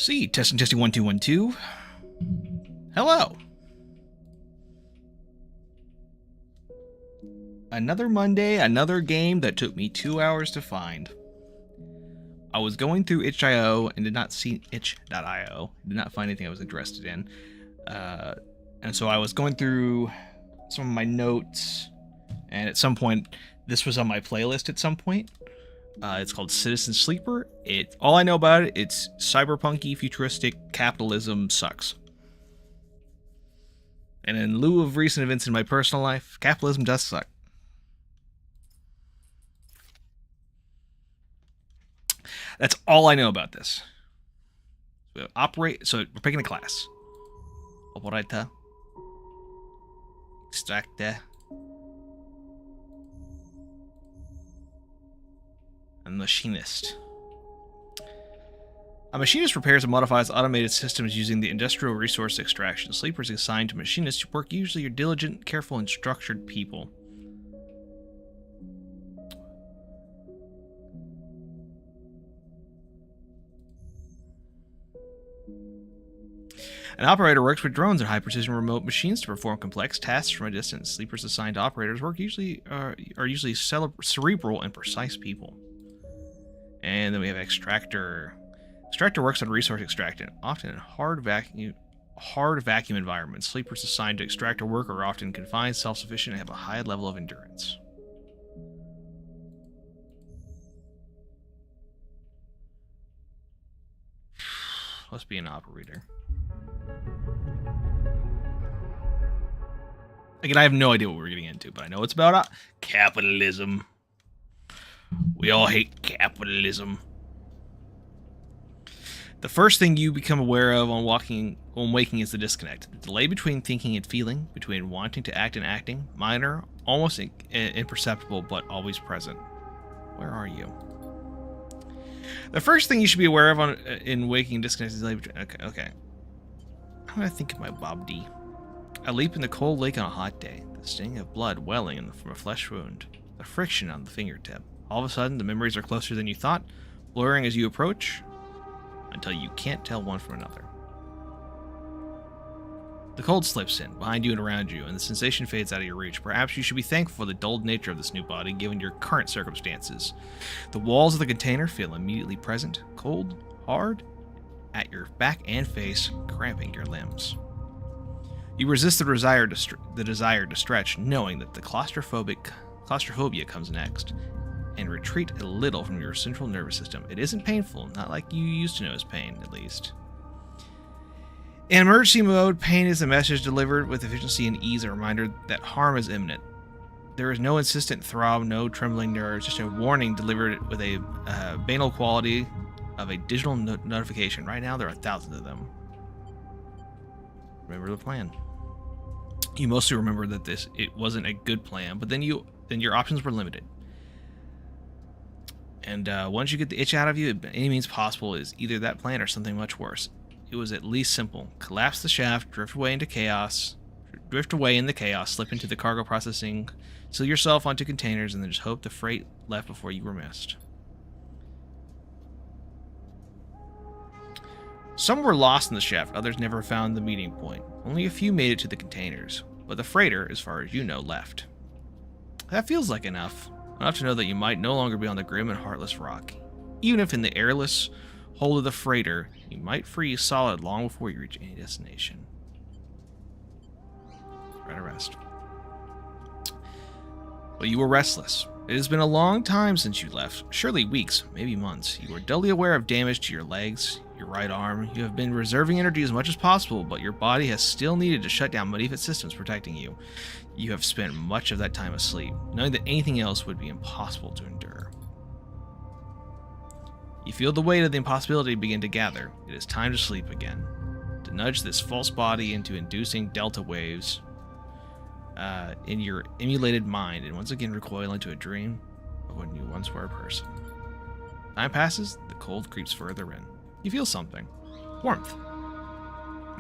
See, testing 1212. Hello. Another Monday, another game that took me 2 hours to find. I was going through itch.io and did not see itch.io. Did not find anything I was interested in. And so I was going through some of my notes, and at some point, this was on my playlist at some point. It's called Citizen Sleeper. All I know about it, it's cyberpunky, futuristic, capitalism sucks. And in lieu of recent events in my personal life, capitalism does suck. That's all I know about this. So we're picking a class. Operator. Extractor. And machinist. A machinist repairs and modifies automated systems using the industrial resource extraction. Sleepers assigned to machinists who work usually are diligent, careful, and structured people. An operator works with drones and high-precision remote machines to perform complex tasks from a distance. Sleepers assigned to operators are usually cerebral and precise people. And then we have extractor. Extractor works on resource extraction, often in hard vacuum environments. Sleepers assigned to extractor work are often confined, self-sufficient, and have a high level of endurance. Let's be an operator. Again, I have no idea what we're getting into, but I know it's about capitalism. We all hate capitalism. The first thing you become aware of on waking is the disconnect. The delay between thinking and feeling, between wanting to act and acting, minor, almost imperceptible, but always present. Where are you? The first thing you should be aware of in waking disconnect is the delay between... Okay. I'm going to think of my Bob D. A leap in the cold lake on a hot day. The sting of blood welling from a flesh wound. The friction on the fingertip. All of a sudden, the memories are closer than you thought, blurring as you approach, until you can't tell one from another. The cold slips in, behind you and around you, and the sensation fades out of your reach. Perhaps you should be thankful for the dulled nature of this new body, given your current circumstances. The walls of the container feel immediately present, cold, hard, at your back and face, cramping your limbs. You resist the desire to stretch, knowing that the claustrophobia comes next, and retreat a little from your central nervous system. It isn't painful, not like you used to know as pain, at least. In emergency mode, pain is a message delivered with efficiency and ease, a reminder that harm is imminent. There is no insistent throb, no trembling nerves, just a warning delivered with a banal quality of a digital notification. Right now, there are thousands of them. Remember the plan. You mostly remember that it wasn't a good plan, but then your options were limited. And once you get the itch out of you, by any means possible is either that plan or something much worse. It was at least simple. Collapse the shaft, drift away in the chaos, slip into the cargo processing, seal yourself onto containers, and then just hope the freight left before you were missed. Some were lost in the shaft, others never found the meeting point. Only a few made it to the containers, but the freighter, as far as you know, left. That feels like enough to know that you might no longer be on the grim and heartless rock. Even if in the airless hold of the freighter, you might freeze solid long before you reach any destination. Try to rest. But you were restless. It has been a long time since you left, surely weeks, maybe months. You were dully aware of damage to your legs, your right arm. You have been reserving energy as much as possible, but your body has still needed to shut down many of its systems protecting you. You have spent much of that time asleep, knowing that anything else would be impossible to endure. You feel the weight of the impossibility begin to gather. It is time to sleep again. To nudge this false body into inducing delta waves in your emulated mind, and once again recoil into a dream of when you once were a person. Time passes, the cold creeps further in. You feel something. Warmth.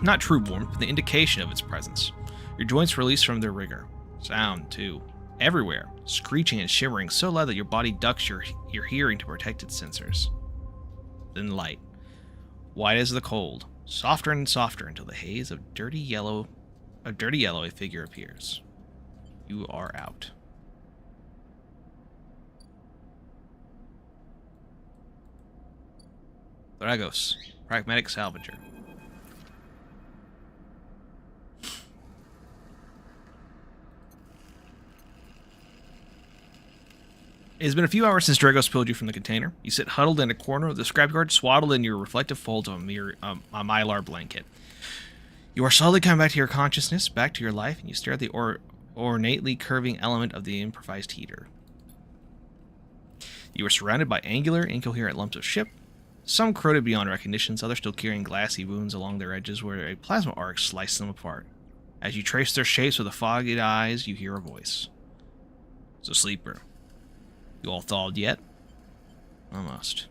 Not true warmth, but the indication of its presence. Your joints release from their rigor. Sound, too. Everywhere. Screeching and shimmering so loud that your body ducks your hearing to protect its sensors. Then light. white as the cold, softer and softer until the haze of dirty yellow a figure appears. You are out. Dragos, pragmatic salvager. It has been a few hours since Dragos pulled you from the container. You sit huddled in a corner of the scrapyard, swaddled in your reflective folds of a mylar blanket. You are slowly coming back to your consciousness, back to your life, and you stare at the ornately curving element of the improvised heater. You are surrounded by angular, incoherent lumps of ship, some corroded beyond recognition, others still carrying glassy wounds along their edges where a plasma arc sliced them apart. As you trace their shapes with the foggy eyes, you hear a voice. It's a sleeper. You all thawed yet? Almost.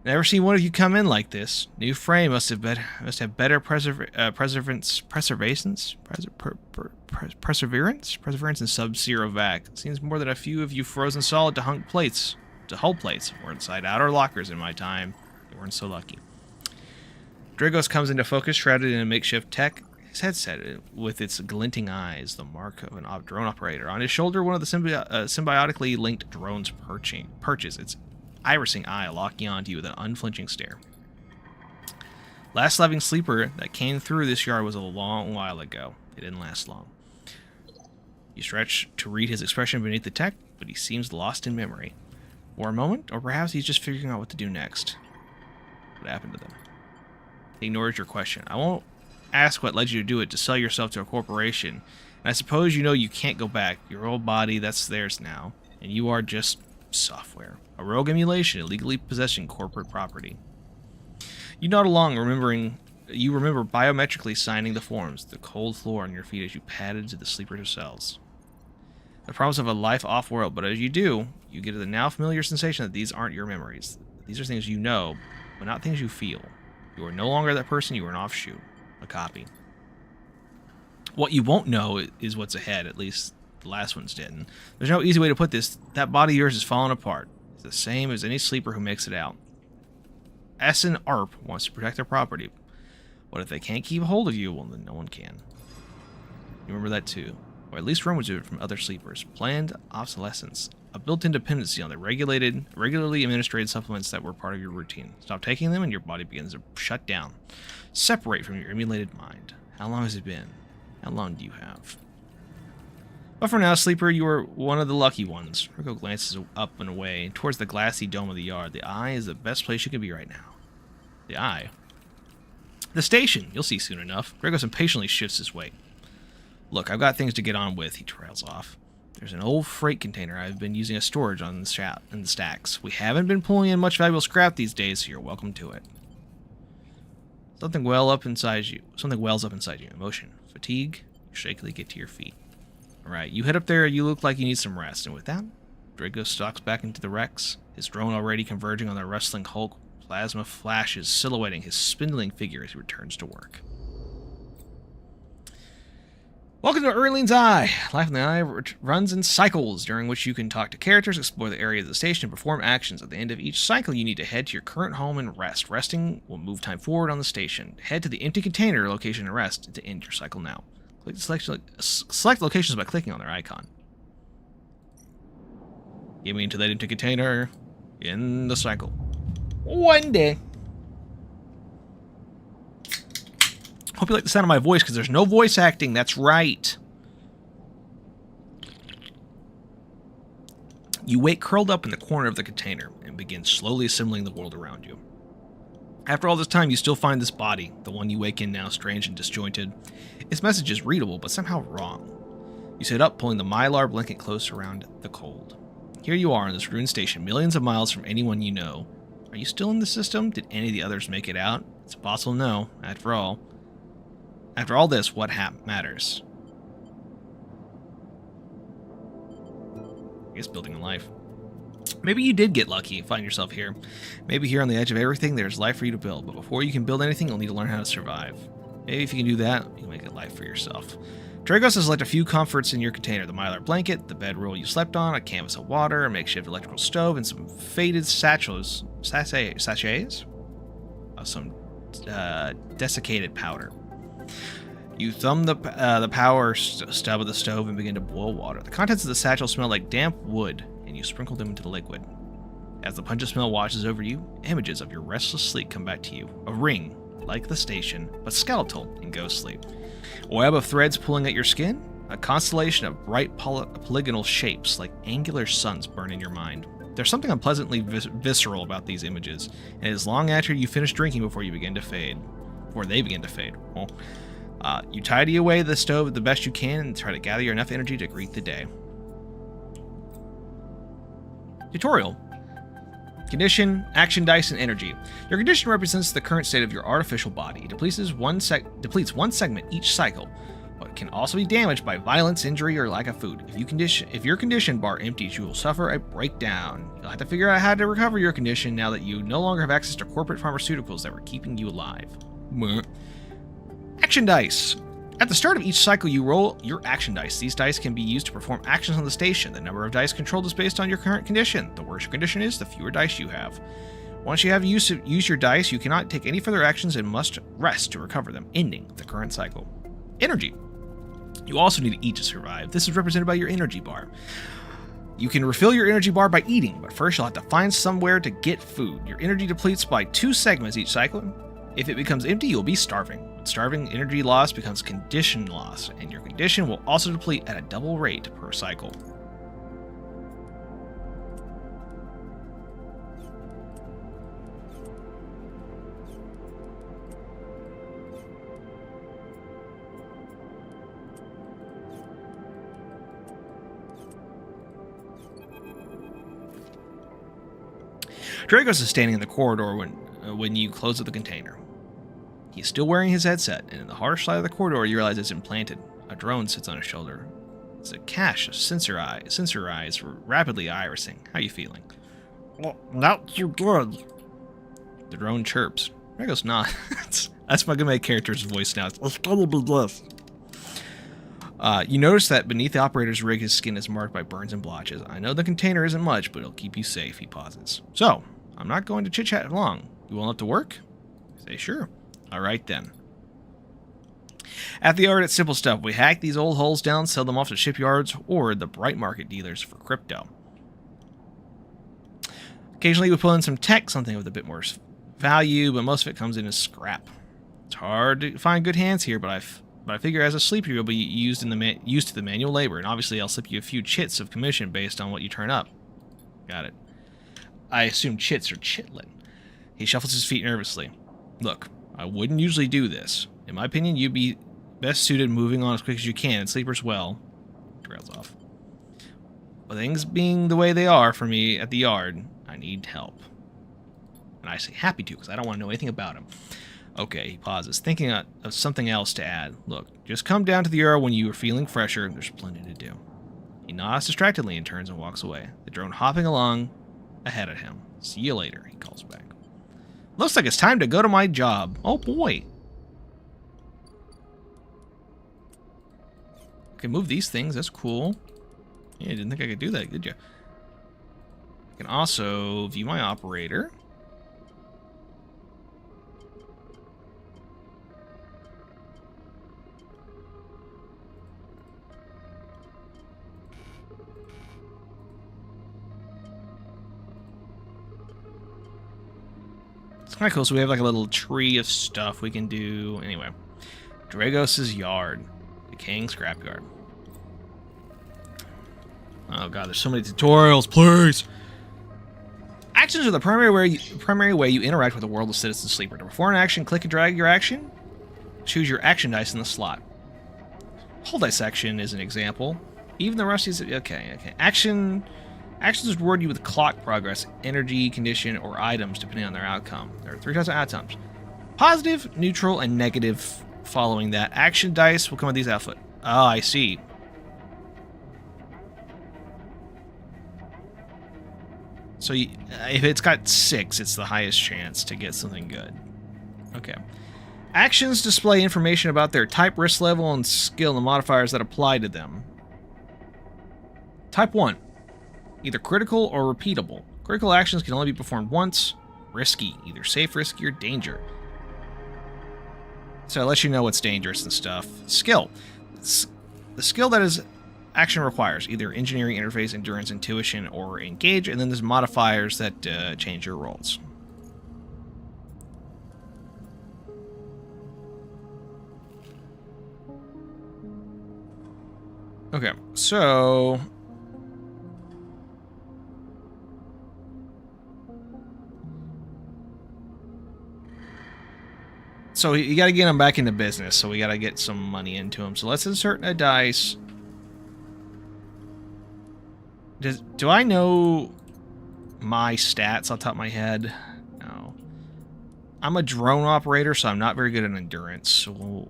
Never seen one of you come in like this. New frame must have better perseverance in sub-zero vac. Seems more than a few of you frozen solid to hull plates or inside outer lockers in my time. You weren't so lucky. Dragos comes into focus, shrouded in a makeshift tech. His headset, with its glinting eyes, the mark of an drone operator. On his shoulder, one of the symbiotically linked drones perches, its irising eye locking onto you with an unflinching stare. Last living sleeper that came through this yard was a long while ago. It didn't last long. You stretch to read his expression beneath the tech, but he seems lost in memory. For a moment, or perhaps he's just figuring out what to do next. What happened to them? He ignores your question. I won't ask what led you to do it, to sell yourself to a corporation. And I suppose you know you can't go back. Your old body, that's theirs now. And you are just software. A rogue emulation, illegally possessing corporate property. You nod along, you remember biometrically signing the forms, the cold floor on your feet as you padded to the sleeper's cells. The promise of a life off-world, but as you do, you get the now familiar sensation that these aren't your memories. These are things you know, but not things you feel. You are no longer that person, you are an offshoot. A copy. What you won't know is what's ahead, at least the last ones didn't. There's no easy way to put this. That body of yours is falling apart. It's the same as any sleeper who makes it out. S and ARP wants to protect their property. What if they can't keep a hold of you? Well, then no one can. You remember that too. Or at least rumors of it from other sleepers. Planned obsolescence. A built-in dependency on the regularly administered supplements that were part of your routine. Stop taking them and your body begins to shut down. Separate from your emulated mind. How long has it been? How long do you have? But for now, sleeper, you are one of the lucky ones. Rico glances up and away towards the glassy dome of the yard. The eye is the best place you can be right now. The eye? The station! You'll see soon enough. Gregos impatiently shifts his weight. Look, I've got things to get on with, he trails off. There's an old freight container I've been using as storage in the stacks. We haven't been pulling in much valuable scrap these days, so you're welcome to it. Something wells up inside you. Emotion. Fatigue. You shakily get to your feet. Alright, you head up there. You look like you need some rest. And with that, Drago stalks back into the wrecks, his drone already converging on the wrestling hulk. Plasma flashes, silhouetting his spindling figure as he returns to work. Welcome to Erling's Eye. Life in the Eye runs in cycles, during which you can talk to characters, explore the area of the station, and perform actions. At the end of each cycle, you need to head to your current home and rest. Resting will move time forward on the station. Head to the empty container location and rest to end your cycle now. Select locations by clicking on their icon. Get me into that empty container in the cycle. One day. Hope you like the sound of my voice, because there's no voice acting. That's right. You wait curled up in the corner of the container and begin slowly assembling the world around you. After all this time, you still find this body, the one you wake in now, strange and disjointed. Its message is readable, but somehow wrong. You sit up, pulling the mylar blanket close around the cold. Here you are on this ruined station, millions of miles from anyone you know. Are you still in the system? Did any of the others make it out? It's impossible to know, after all. After all this, what matters? I guess building a life. Maybe you did get lucky and find yourself here. Maybe here on the edge of everything, there's life for you to build. But before you can build anything, you'll need to learn how to survive. Maybe if you can do that, you can make a life for yourself. Dragos has left a few comforts in your container. The mylar blanket, the bedroll you slept on, a canvas of water, a makeshift electrical stove, and some faded sachets? some desiccated powder. You thumb the power stub of the stove and begin to boil water. The contents of the satchel smell like damp wood, and you sprinkle them into the liquid. As the pungent smell washes over you, images of your restless sleep come back to you. A ring, like the station, but skeletal and ghostly. A web of threads pulling at your skin. A constellation of bright polygonal shapes like angular suns burn in your mind. There's something unpleasantly visceral about these images, and it is long after you finish drinking before they begin to fade. Well, you tidy away the stove the best you can and try to gather enough energy to greet the day. Tutorial. Condition, action dice, and energy. Your condition represents the current state of your artificial body. It depletes one segment each cycle, but can also be damaged by violence, injury, or lack of food. If your condition bar empties, you will suffer a breakdown. You'll have to figure out how to recover your condition now that you no longer have access to corporate pharmaceuticals that were keeping you alive. Action dice. At the start of each cycle, you roll your action dice. These dice can be used to perform actions on the station. The number of dice controlled is based on your current condition. The worse your condition is, the fewer dice you have. Once you have used your dice, you cannot take any further actions and must rest to recover them, ending the current cycle. Energy. You also need to eat to survive. This is represented by your energy bar. You can refill your energy bar by eating, but first you'll have to find somewhere to get food. Your energy depletes by 2 segments each cycle. If it becomes empty, you'll be starving. Starving energy loss becomes condition loss, and your condition will also deplete at a double rate per cycle. Dragos is standing in the corridor when you close up the container. He's still wearing his headset, and in the harsh light of the corridor, you realize it's implanted. A drone sits on his shoulder. It's a cache of sensor eyes rapidly irising. How are you feeling? Well, not too good. The drone chirps. Dragos not. That's gonna make character's voice now. It's gonna be this. You notice that beneath the operator's rig, his skin is marked by burns and blotches. I know the container isn't much, but it'll keep you safe, he pauses. So, I'm not going to chit-chat long. You willing up to work? Say sure. Alright then. At the yard, it's simple stuff. We hack these old hulls down, sell them off to shipyards or the bright market dealers for crypto. Occasionally we pull in some tech, something with a bit more value, but most of it comes in as scrap. It's hard to find good hands here, but I figure as a sleeper you'll be used to the manual labor, and obviously I'll slip you a few chits of commission based on what you turn up. Got it. I assume chits are chitlin. He shuffles his feet nervously. Look, I wouldn't usually do this. In my opinion, you'd be best suited moving on as quick as you can, and sleepers, well, trails off. But things being the way they are for me at the yard, I need help. And I say happy to, because I don't want to know anything about him. Okay, he pauses, thinking of something else to add. Look, just come down to the yard when you are feeling fresher. There's plenty to do. He nods distractedly and turns and walks away, the drone hopping along ahead of him. See you later, he calls back. Looks like it's time to go to my job. Oh boy. Okay, move these things. That's cool. Yeah, I didn't think I could do that, did you? I can also view my operator. It's kind of cool. So we have like a little tree of stuff we can do. Anyway, Dragos' yard. Decaying scrapyard. Oh god, there's so many tutorials, please! Actions are the primary way you interact with the world of Citizen Sleeper. To perform an action, click and drag your action. Choose your action dice in the slot. Whole dissection is an example. Even the Rusty's... Okay. Actions reward you with clock progress, energy, condition, or items, depending on their outcome. There are 3 types of outcomes. Positive, neutral, and negative. Following that, action dice will come with these output. Oh, I see. So if it's got 6, it's the highest chance to get something good. Okay. Actions display information about their type, risk level, and skill, and the modifiers that apply to them. Type 1. Either critical or repeatable. Critical actions can only be performed once. Risky. Either safe, risky, or danger. So it lets you know what's dangerous and stuff. Skill. The skill that is action requires either engineering, interface, endurance, intuition, or engage, and then there's modifiers that change your rolls. Okay, so you got to get him back into business, so we got to get some money into him. So let's insert a dice. Do I know my stats off the top of my head? No. I'm a drone operator, so I'm not very good at endurance. So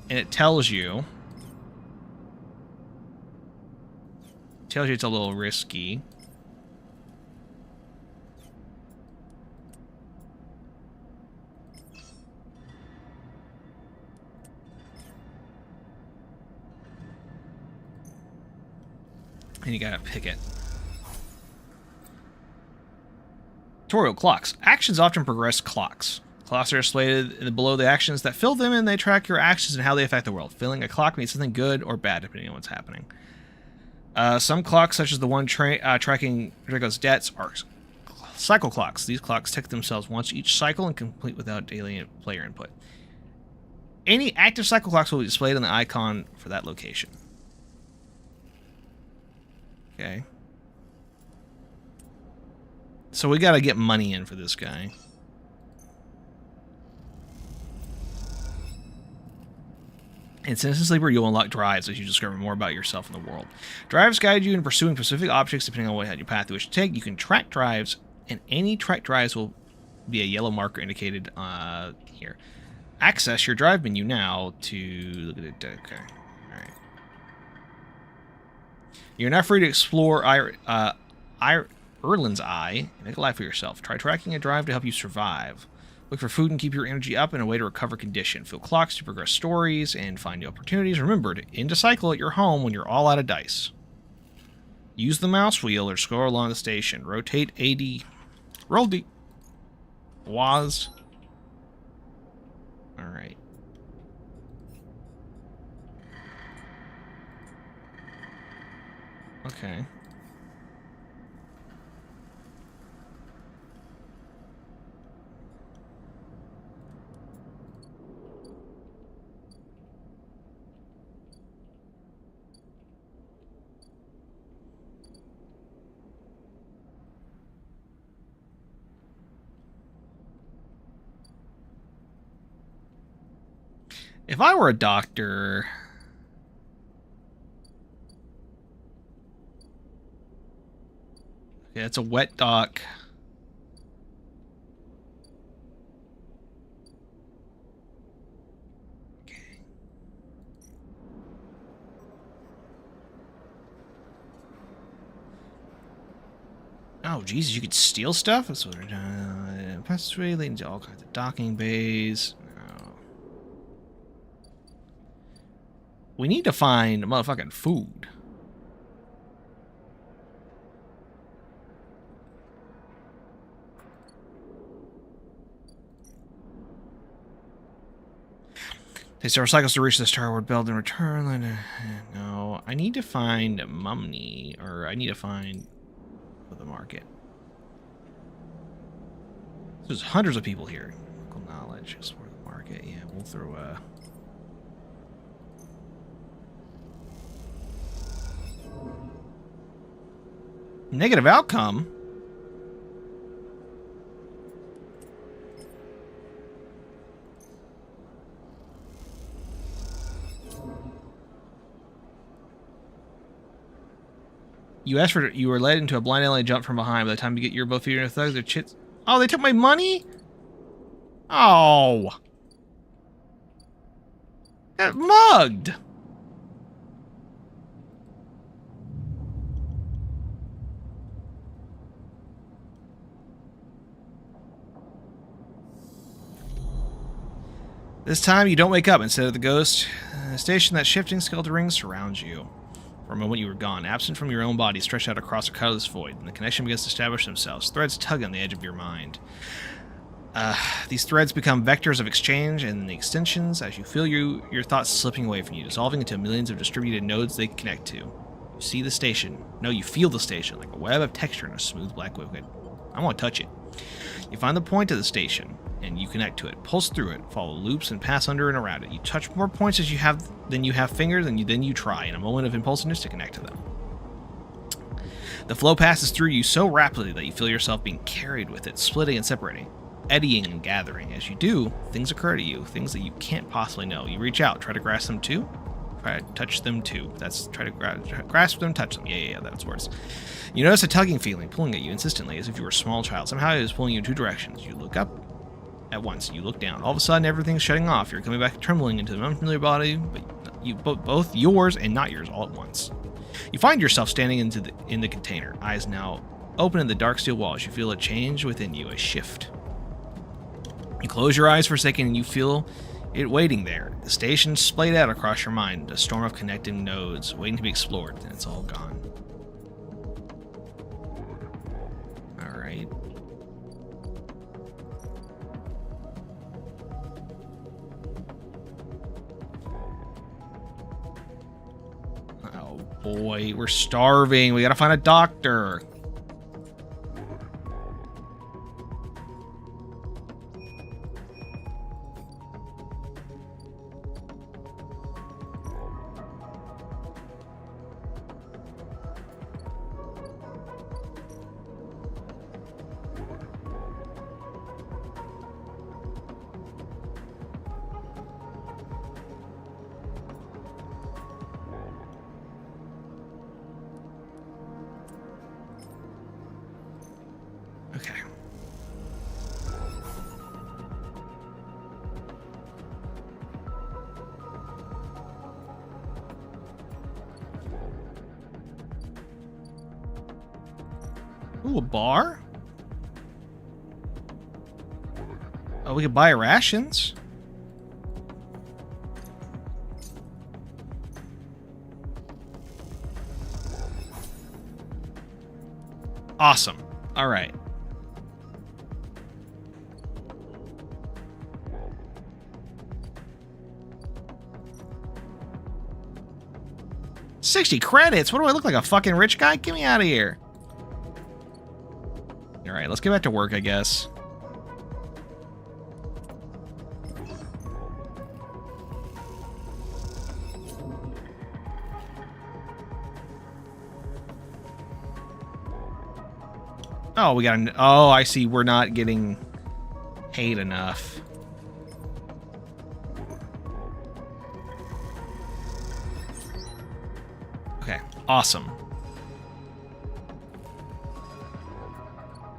and it tells you it's a little risky. And you gotta pick it. Tutorial clocks. Actions often progress clocks. Clocks are displayed below the actions that fill them, and they track your actions and how they affect the world. Filling a clock means something good or bad, depending on what's happening. Some clocks, such as the one tracking Draco's debts, are cycle clocks. These clocks tick themselves once each cycle and complete without daily player input. Any active cycle clocks will be displayed on the icon for that location. Okay. So we gotta get money in for this guy. In Citizen Sleeper, you'll unlock drives as you discover more about yourself and the world. Drives guide you in pursuing specific objects depending on what your path you wish to take. You can track drives, and any tracked drives will be a yellow marker indicated here. Access your drive menu now to look at it. Okay. Alright. You're now free to explore Erlin's Eye and make a life for yourself. Try tracking a drive to help you survive. Look for food and keep your energy up and a way to recover condition. Fill clocks to progress stories and find new opportunities. Remember to end a cycle at your home when you're all out of dice. Use the mouse wheel or scroll along the station. Rotate AD. Roll D. Was. Alright. Okay. If I were a doctor... Okay, it's a wet dock. Okay. Oh, Jesus, you could steal stuff? That's what passageway leading to all kinds of docking bays. We need to find motherfucking food. Takes several cycles to reach the starboard belt and return. No, I need to find Mumney, or I need to find the market. There's hundreds of people here. Local knowledge, explore the market. Yeah, we'll throw a... Negative outcome? You were led into a blind alley and jumped from behind. By the time you get your both feet in the thugs, their chits. Oh, they took my money? Oh. Got mugged. This time, you don't wake up. Instead of the ghost station, that shifting skeleton ring surrounds you. For a moment, you were gone, absent from your own body, stretched out across a colorless void, and the connection begins to establish themselves. Threads tug on the edge of your mind. These threads become vectors of exchange and the extensions as you feel your thoughts slipping away from you, dissolving into millions of distributed nodes they connect to. You see the station. No, you feel the station, like a web of texture in a smooth black liquid. I want to touch it. You find the point of the station, and you connect to it. Pulse through it, follow loops, and pass under and around it. You touch more points than you have fingers, and then you try, in a moment of impulsiveness, to connect to them. The flow passes through you so rapidly that you feel yourself being carried with it, splitting and separating, eddying and gathering. As you do, things occur to you, things that you can't possibly know. You reach out, try to grasp them too. Try to touch them too. That's try to grasp them, touch them. Yeah, that's words. You notice a tugging feeling pulling at you insistently, as if you were a small child. Somehow it is pulling you in two directions. You look up at once. You look down. All of a sudden, everything's shutting off. You're coming back trembling into the unfamiliar body, but both yours and not yours all at once. You find yourself standing in the container, eyes now open in the dark steel walls. You feel a change within you, a shift. You close your eyes for a second and you feel it waiting there. The station splayed out across your mind, a storm of connecting nodes waiting to be explored, and it's all gone. Alright. Oh boy, we're starving. We gotta find a doctor. Okay. Ooh, a bar? Oh, we could buy rations. Awesome. All right. $60 credits? What do I look like, a fucking rich guy? Get me out of here. Alright, let's get back to work, I guess. Oh, we got an... Oh, I see. We're not getting paid enough. Okay, awesome.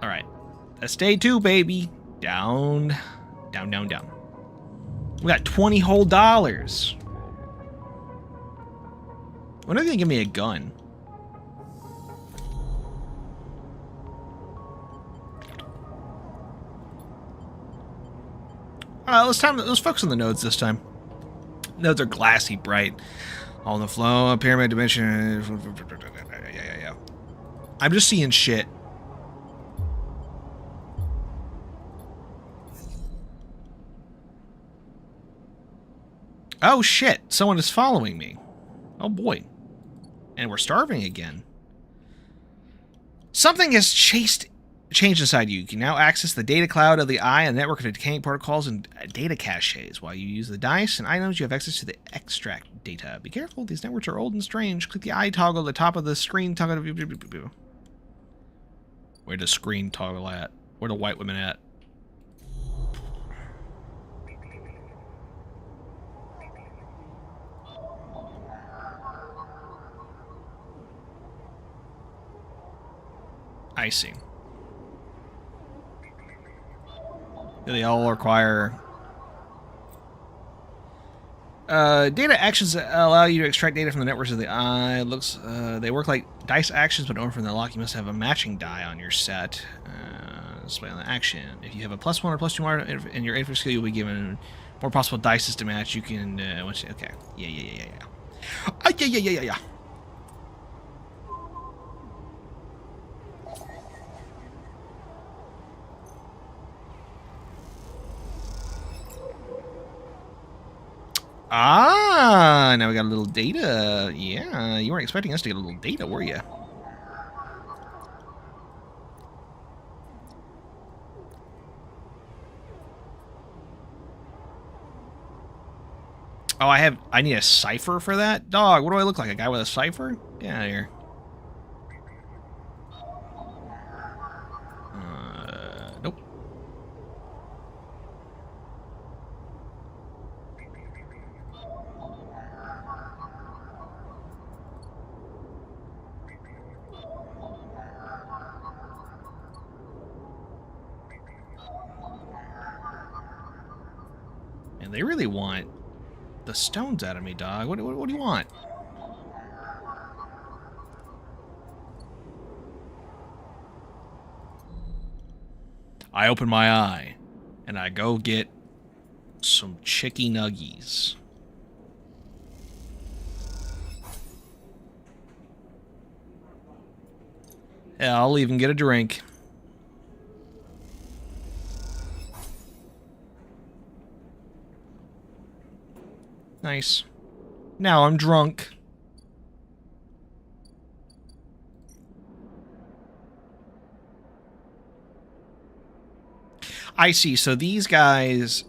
Alright. That's day 2, baby. Down. Down, down, down. We got 20 whole dollars. When are they gonna give me a gun? Let's focus on the nodes this time. Nodes are glassy, bright, all in the flow, pyramid dimension. Yeah. I'm just seeing shit. Oh shit! Someone is following me. Oh boy. And we're starving again. Something has changed inside you. You can now access the data cloud of the eye, a network of decaying protocols and data caches. While you use the dice and items, you have access to the extract data. Be careful, these networks are old and strange. Click the eye toggle at the top of the screen. Where the screen toggle at? Where the white women at? I see. They all require data actions that allow you to extract data from the networks of the eye. They work like dice actions, but in order for them to lock, you must have a matching die on your set. Display on the action. If you have a +1 or +2 mark in your infantry skill, you'll be given more possible dices to match. You can okay. Yeah. Yeah. Ah, now we got a little data. Yeah, you weren't expecting us to get a little data, were you? Oh, I need a cipher for that? Dog, what do I look like? A guy with a cipher? Get out of here. Nope. And they really want the stones out of me, dog. What do you want? I open my eye, and I go get some chicky nuggies. Yeah, I'll even get a drink. Nice. Now I'm drunk. I see. So these guys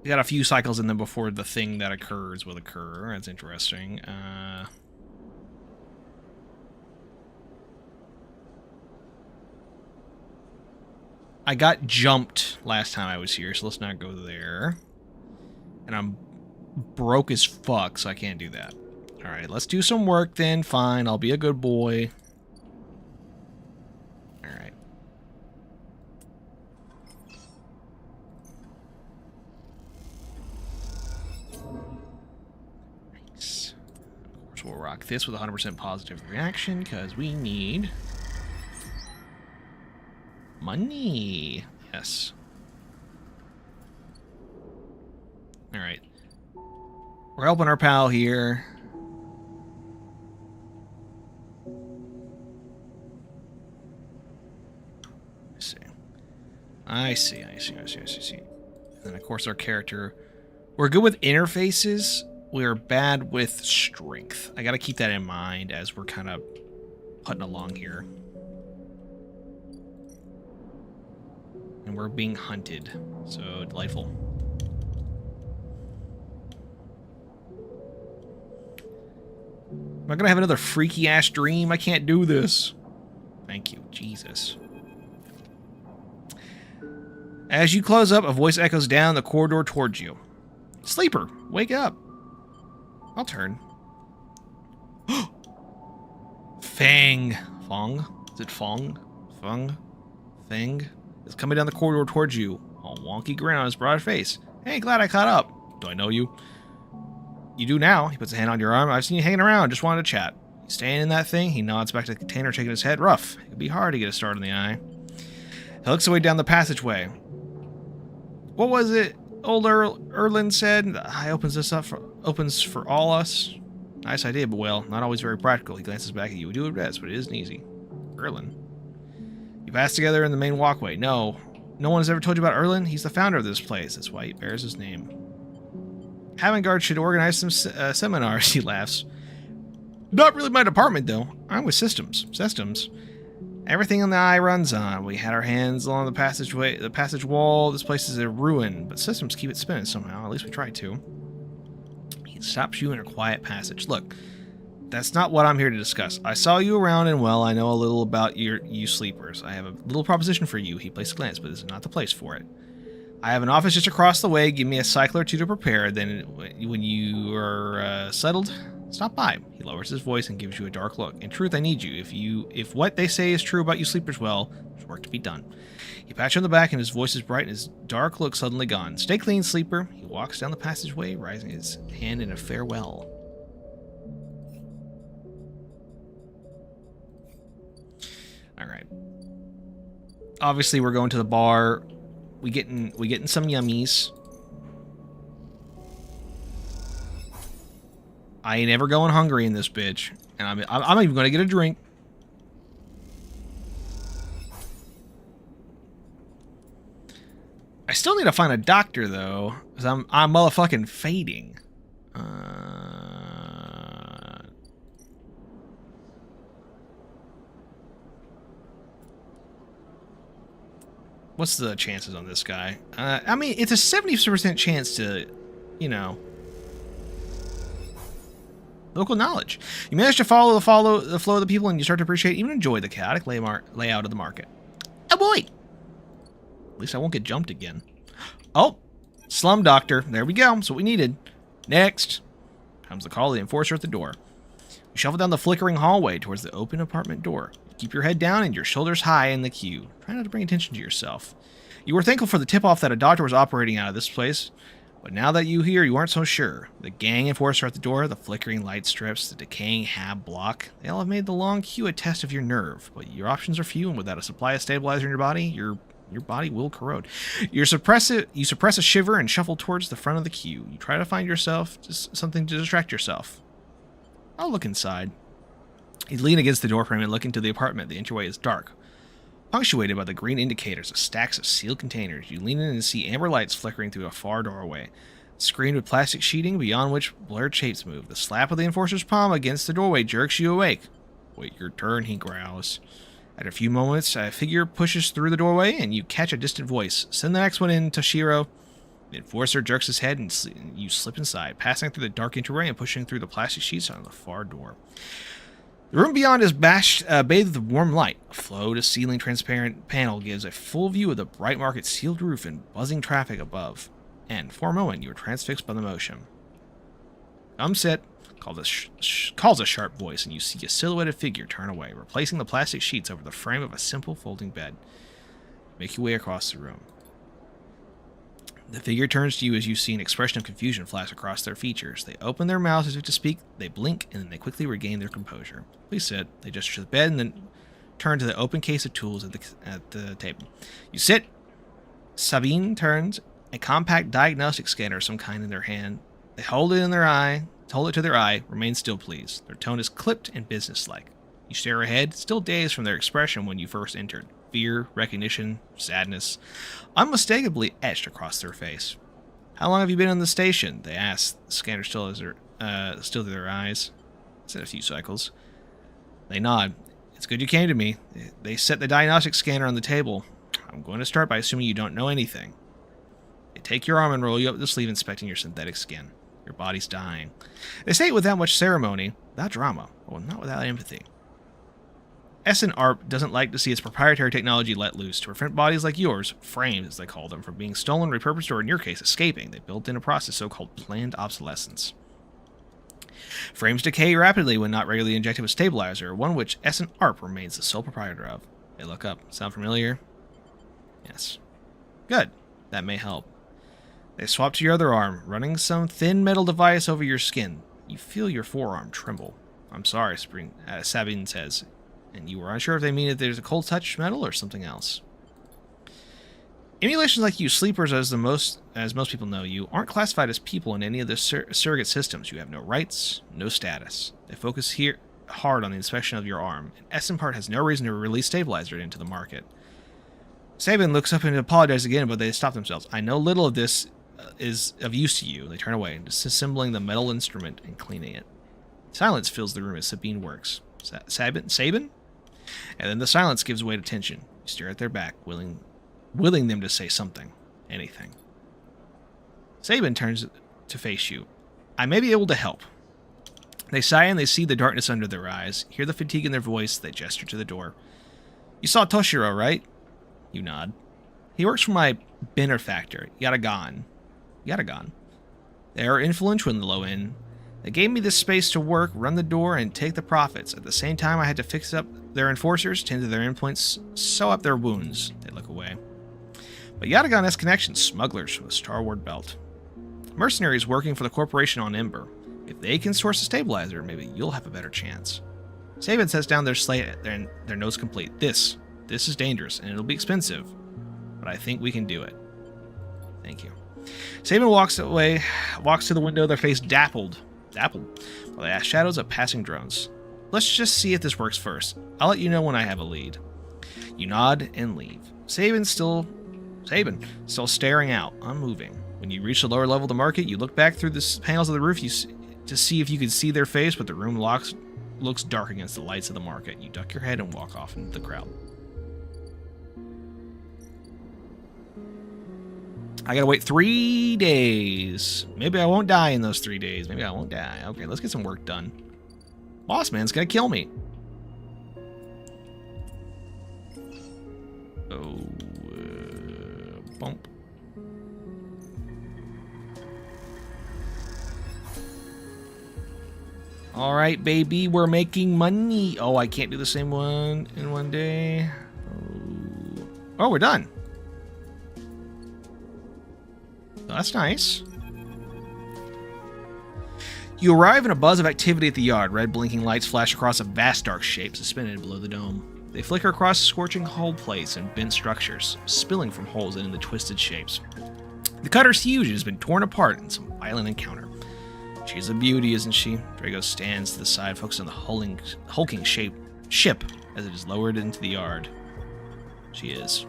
got a few cycles in them before the thing that occurs will occur. That's interesting. I got jumped last time I was here, so let's not go there. And I'm broke as fuck, so I can't do that. Alright, let's do some work then. Fine, I'll be a good boy. Alright. Nice. Of course, we'll rock this with 100% positive reaction, because we need money. Yes. Alright. We're helping our pal here. I see. And of course our character. We're good with interfaces. We're bad with strength. I gotta keep that in mind as we're kind of putting along here. And we're being hunted. So delightful. Am I gonna have another freaky ass dream? I can't do this. Thank you, Jesus. As you close up, a voice echoes down the corridor towards you. Sleeper, wake up. I'll turn. Fang. Fong? Is it Fong? Fung? Fang? It's coming down the corridor towards you. A wonky grin on his broad face. Hey, glad I caught up. Do I know you? You do now. He puts a hand on your arm. I've seen you hanging around. Just wanted to chat. You staying in that thing? He nods back to the container, shaking his head. Rough. It could be hard to get a start in the eye. He looks away down the passageway. What was it old Erlin said? The eye opens for all us. Nice idea, but well, not always very practical. He glances back at you. We do our best, but it isn't easy. Erlin. You pass together in the main walkway. No one has ever told you about Erlin. He's the founder of this place. That's why he bears his name. Havengard should organize some seminars, he laughs. Not really my department, though. I'm with systems. Systems. Everything on the eye runs on. We had our hands along the passage wall. This place is a ruin, but systems keep it spinning somehow. At least we try to. He stops you in a quiet passage. Look, that's not what I'm here to discuss. I saw you around, and well, I know a little about you sleepers. I have a little proposition for you. He placed a glance, but this is not the place for it. I have an office just across the way. Give me a cycle or two to prepare. Then, when you are settled, stop by. He lowers his voice and gives you a dark look. In truth, I need you. If what they say is true about you sleepers, well, there's work to be done. He pats you on the back, and his voice is bright, and his dark look suddenly gone. Stay clean, sleeper. He walks down the passageway, raising his hand in a farewell. All right. Obviously, we're going to the bar. We getting some yummies. I ain't ever going hungry in this bitch, and I'm even gonna get a drink. I still need to find a doctor though, because I'm motherfucking fading. What's the chances on this guy? I mean, it's a 70% chance to, you know, local knowledge. You manage to follow the flow of the people, and you start to appreciate, even enjoy the chaotic layout of the market. Oh boy! At least I won't get jumped again. Oh, slum doctor. There we go. That's what we needed. Next comes the call of the enforcer at the door. You shuffle down the flickering hallway towards the open apartment door. Keep your head down and your shoulders high in the queue. Try not to bring attention to yourself. You were thankful for the tip-off that a doctor was operating out of this place, but now that you aren't so sure. The gang enforcer at the door, the flickering light strips, the decaying hab block, they all have made the long queue a test of your nerve, but your options are few, and without a supply of stabilizer in your body, your body will corrode. You suppress a shiver and shuffle towards the front of the queue. You try to find yourself just something to distract yourself. I'll look inside. You lean against the doorframe and look into the apartment. The entryway is dark, punctuated by the green indicators of stacks of sealed containers. You lean in and see amber lights flickering through a far doorway, screened with plastic sheeting beyond which blurred shapes move. The slap of the enforcer's palm against the doorway jerks you awake. Wait your turn, he growls. After a few moments, a figure pushes through the doorway, and you catch a distant voice. Send the next one in, Toshiro. The enforcer jerks his head, and you slip inside, passing through the dark entryway and pushing through the plastic sheets on the far door. The room beyond is bathed with warm light. A flow-to-ceiling transparent panel gives a full view of the bright market sealed roof and buzzing traffic above. And for a moment, you are transfixed by the motion. Come sit, calls a sharp voice, and you see a silhouetted figure turn away, replacing the plastic sheets over the frame of a simple folding bed. Make your way across the room. The figure turns to you as you see an expression of confusion flash across their features. They open their mouths as if to speak, they blink, and then they quickly regain their composure. Please sit. They gesture to the bed and then turn to the open case of tools at the table. You sit. Sabine turns, a compact diagnostic scanner of some kind in their hand. They hold it to their eye, remain still please. Their tone is clipped and businesslike. You stare ahead, still dazed from their expression when you first entered. Fear, recognition, sadness, unmistakably etched across their face. How long have you been in the station? They ask, the scanner still to their eyes. It's in a few cycles. They nod. It's good you came to me. They set the diagnostic scanner on the table. I'm going to start by assuming you don't know anything. They take your arm and roll you up the sleeve, inspecting your synthetic skin. Your body's dying. They say it without much ceremony, without drama, or not without empathy. SN-ARP doesn't like to see its proprietary technology let loose to prevent bodies like yours, frames as they call them, from being stolen, repurposed, or in your case, escaping. They built in a process so-called planned obsolescence. Frames decay rapidly when not regularly injected with stabilizer, one which SN-ARP remains the sole proprietor of. They look up. Sound familiar? Yes. Good. That may help. They swap to your other arm, running some thin metal device over your skin. You feel your forearm tremble. I'm sorry, Sabine says. And you were unsure if they mean that there's a cold touch metal or something else. Emulations like you, sleepers as most people know you, aren't classified as people in any of the surrogate systems. You have no rights, no status. They focus here hard on the inspection of your arm, and SN-Part has no reason to release stabilizer into the market. Sabin looks up and apologizes again, but they stop themselves. I know little of this is of use to you. They turn away, disassembling the metal instrument and cleaning it. Silence fills the room as Sabine works. Sabin? And then the silence gives way to tension. You stare at their back, willing them to say something. Anything. Sabin turns to face you. I may be able to help. They sigh and they see the darkness under their eyes, hear the fatigue in their voice. They gesture to the door. You saw Toshiro, right? You nod. He works for my benefactor, Yatagan. They are influential in the low end. They gave me this space to work, run the door, and take the profits. At the same time, I had to fix up their enforcers, tend to their endpoints, sew up their wounds. They look away. But Yatagan has connections, smugglers with a starward belt. Mercenaries working for the corporation on Ember. If they can source a stabilizer, maybe you'll have a better chance. Sabin sets down their slate, their notes complete. This is dangerous, and it'll be expensive. But I think we can do it. Thank you. Sabin walks to the window, their face dappled by the shadows of passing drones. Let's just see if this works first. I'll let you know when I have a lead. You nod and leave. Sabin still staring out, unmoving. When When you reach the lower level of the market, you look back through the panels of the roof to see if you can see their face, but the room looks dark against the lights of the market. You duck your head and walk off into the crowd. I gotta wait 3 days. Maybe I won't die in those 3 days. Maybe I won't die. Okay, let's get some work done. Boss man's gonna kill me. Oh, bump. All right, baby, we're making money. Oh, I can't do the same one in one day. Oh, we're done. That's nice. You arrive in a buzz of activity at the yard. Red blinking lights flash across a vast dark shape suspended below the dome. They flicker across scorching hull plates and bent structures, spilling from holes into the twisted shapes. The cutter's huge and has been torn apart in some violent encounter. She's a beauty, isn't she? Drago stands to the side, focused on the hulking ship as it is lowered into the yard. She is.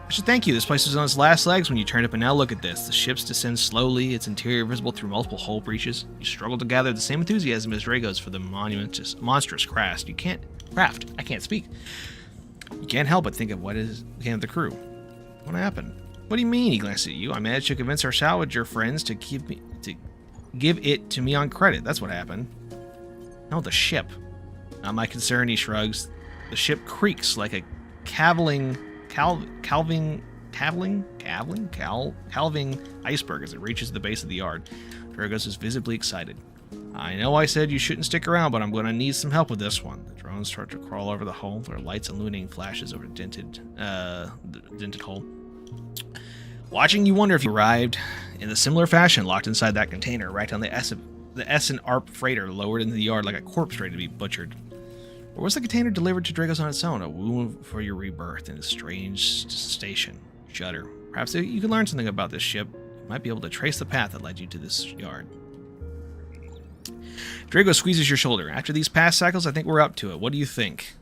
I should thank you. This place was on its last legs when you turned up, and now look at this. The ship descends slowly, its interior visible through multiple hull breaches. You struggle to gather the same enthusiasm as Drago's for the monstrous craft. I can't speak. You can't help but think of what became of the crew. What happened? What do you mean? He glanced at you. I managed to convince our salvager friends to give it to me on credit. That's what happened. No, the ship. Not my concern, he shrugs. The ship creaks like a calving iceberg as it reaches the base of the yard. Dragos is visibly excited. I know I said you shouldn't stick around, but I'm going to need some help with this one. The drones start to crawl over the hull. Their lights illuminating flashes over the dented hull. Watching, you wonder if you arrived in a similar fashion, locked inside that container, right on the Essen ARP freighter, lowered into the yard like a corpse ready to be butchered. Or was the container delivered to Dragos on its own, a womb for your rebirth in a strange station? Shudder. Perhaps if you can learn something about this ship, you might be able to trace the path that led you to this yard. Drago squeezes your shoulder. After these past cycles, I think we're up to it. What do you think?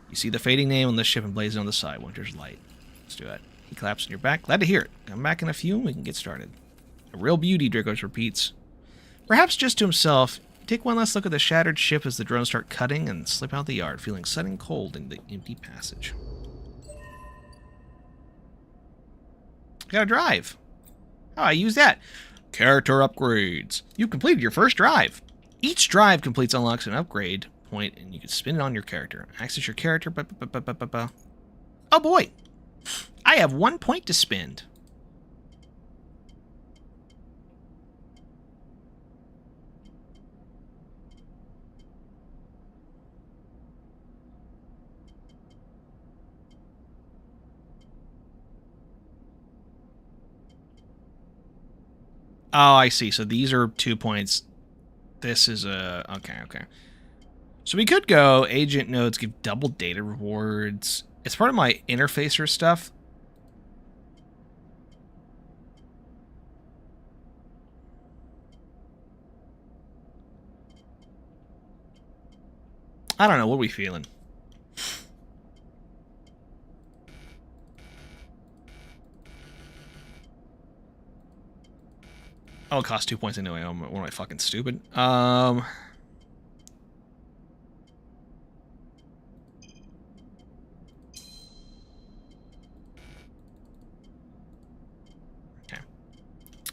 You see the fading name on the ship emblazoned on the side, Winter's Light. Let's do it. He claps on your back. Glad to hear it. Come back in a few and we can get started. A real beauty, Dragos repeats. Perhaps just to himself, take one last look at the shattered ship as the drones start cutting and slip out the yard, feeling sudden cold in the empty passage. Gotta drive. Oh, I use that. Character upgrades. You've completed your first drive. Each drive unlocks an upgrade point, and you can spin it on your character. Access your character. Oh boy. I have 1 point to spend. Oh, I see. So these are 2 points. This is a... Okay. So we could go agent nodes give double data rewards. It's part of my interfacer stuff. I don't know. What are we feeling? Oh, it costs 2 points anyway. What am I, fucking stupid? Okay.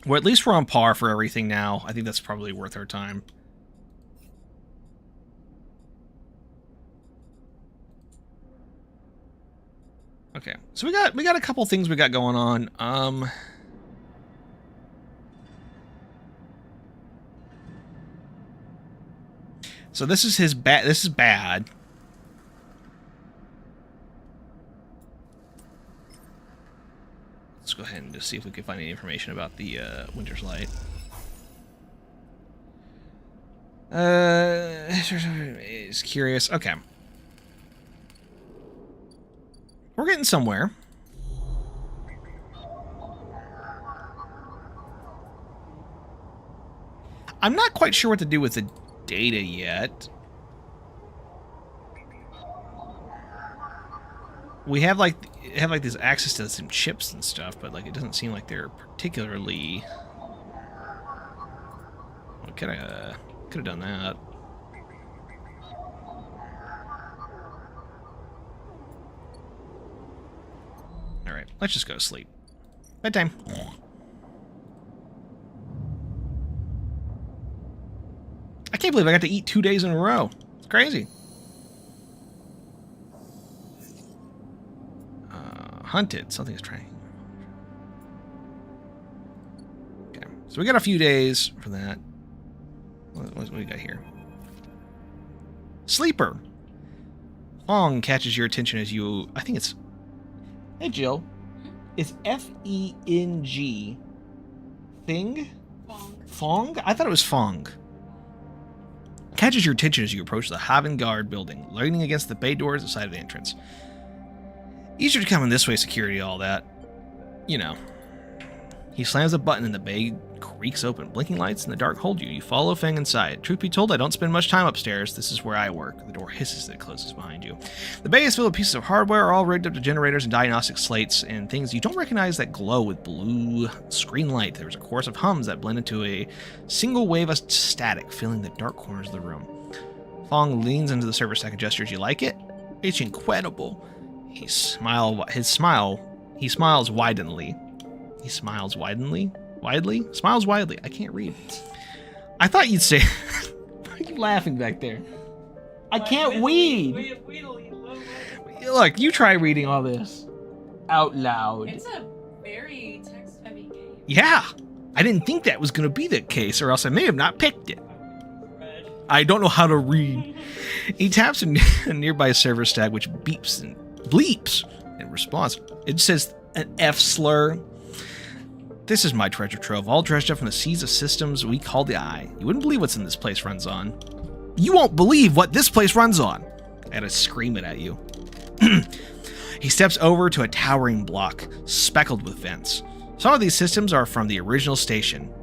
Well, at least we're on par for everything now. I think that's probably worth our time. Okay, so we got a couple things we got going on. So this is his bad. This is bad. Let's go ahead and just see if we can find any information about the Winter's Light. Is curious. Okay. We're getting somewhere. I'm not quite sure what to do with the data yet. we have like this access to some chips and stuff, but like it doesn't seem like they're particularly. Well, could have done that. All right, let's just go to sleep. Bedtime. I can't believe I got to eat 2 days in a row. It's crazy. Hunted. Something's trying. Okay, so we got a few days for that. What do we got here? Sleeper. Fong catches your attention as you. I think it's. Hey, Jill. It's F-E-N-G. Thing? Fong. Fong? I thought it was Fong. Catches your attention as you approach the Haven-Guard building, leaning against the bay doors at the side of the entrance. Easier to come in this way, security, all that. You know. He slams a button and the bay creaks open. Blinking lights in the dark hold you. You follow Feng inside. Truth be told, I don't spend much time upstairs. This is where I work. The door hisses as it closes behind you. The bay is filled with pieces of hardware, all rigged up to generators and diagnostic slates and things you don't recognize that glow with blue screen light. There's a chorus of hums that blend into a single wave of static, filling the dark corners of the room. Fong leans into the server stack and gestures. You like it? It's incredible. He smiles widely. He smiles widely? Smiles widely. I can't read. I thought you'd say... Why are you laughing back there? I can't read! Look, you try reading all this. Out loud. It's a very text-heavy game. Yeah! I didn't think that was going to be the case, or else I may have not picked it. I don't know how to read. He taps a nearby server stack, which beeps and bleeps in response. It says an F slur. This is my treasure trove, all dredged up from the seas of systems we call the Eye. You wouldn't believe what's in this place runs on. You won't believe what this place runs on. I gotta scream it at you. He steps over to a towering block, speckled with vents. Some of these systems are from the original station.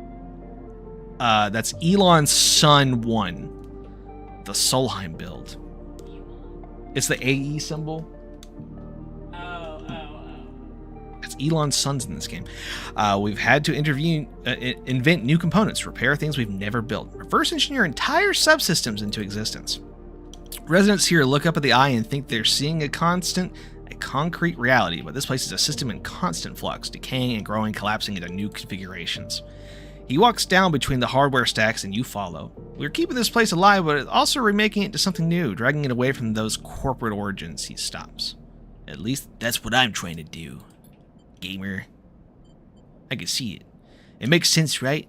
That's Elon's Sun 1. The Solheim build. It's the AE symbol. It's Elon's sons in this game. We've had to invent new components, repair things we've never built, reverse engineer entire subsystems into existence. Residents here look up at the Eye and think they're seeing a concrete reality, but this place is a system in constant flux, decaying and growing, collapsing into new configurations. He walks down between the hardware stacks and you follow. We're keeping this place alive, but also remaking it into something new, dragging it away from those corporate origins. He stops. At least that's what I'm trying to do. Gamer. I can see it. It makes sense, right?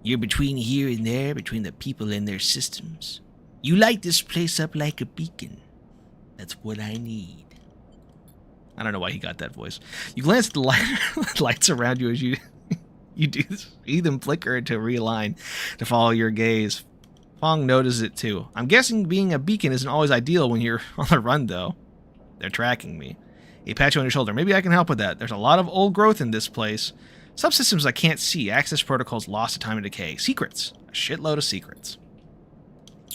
You're between here and there, between the people and their systems. You light this place up like a beacon. That's what I need. I don't know why he got that voice. You glance at the lights around you as you do see them flicker to realign to follow your gaze. Fong notices it too. I'm guessing being a beacon isn't always ideal when you're on the run, though. They're tracking me. He pats you on your shoulder. Maybe I can help with that. There's a lot of old growth in this place. Subsystems I can't see. Access protocols lost to time and decay. Secrets. A shitload of secrets.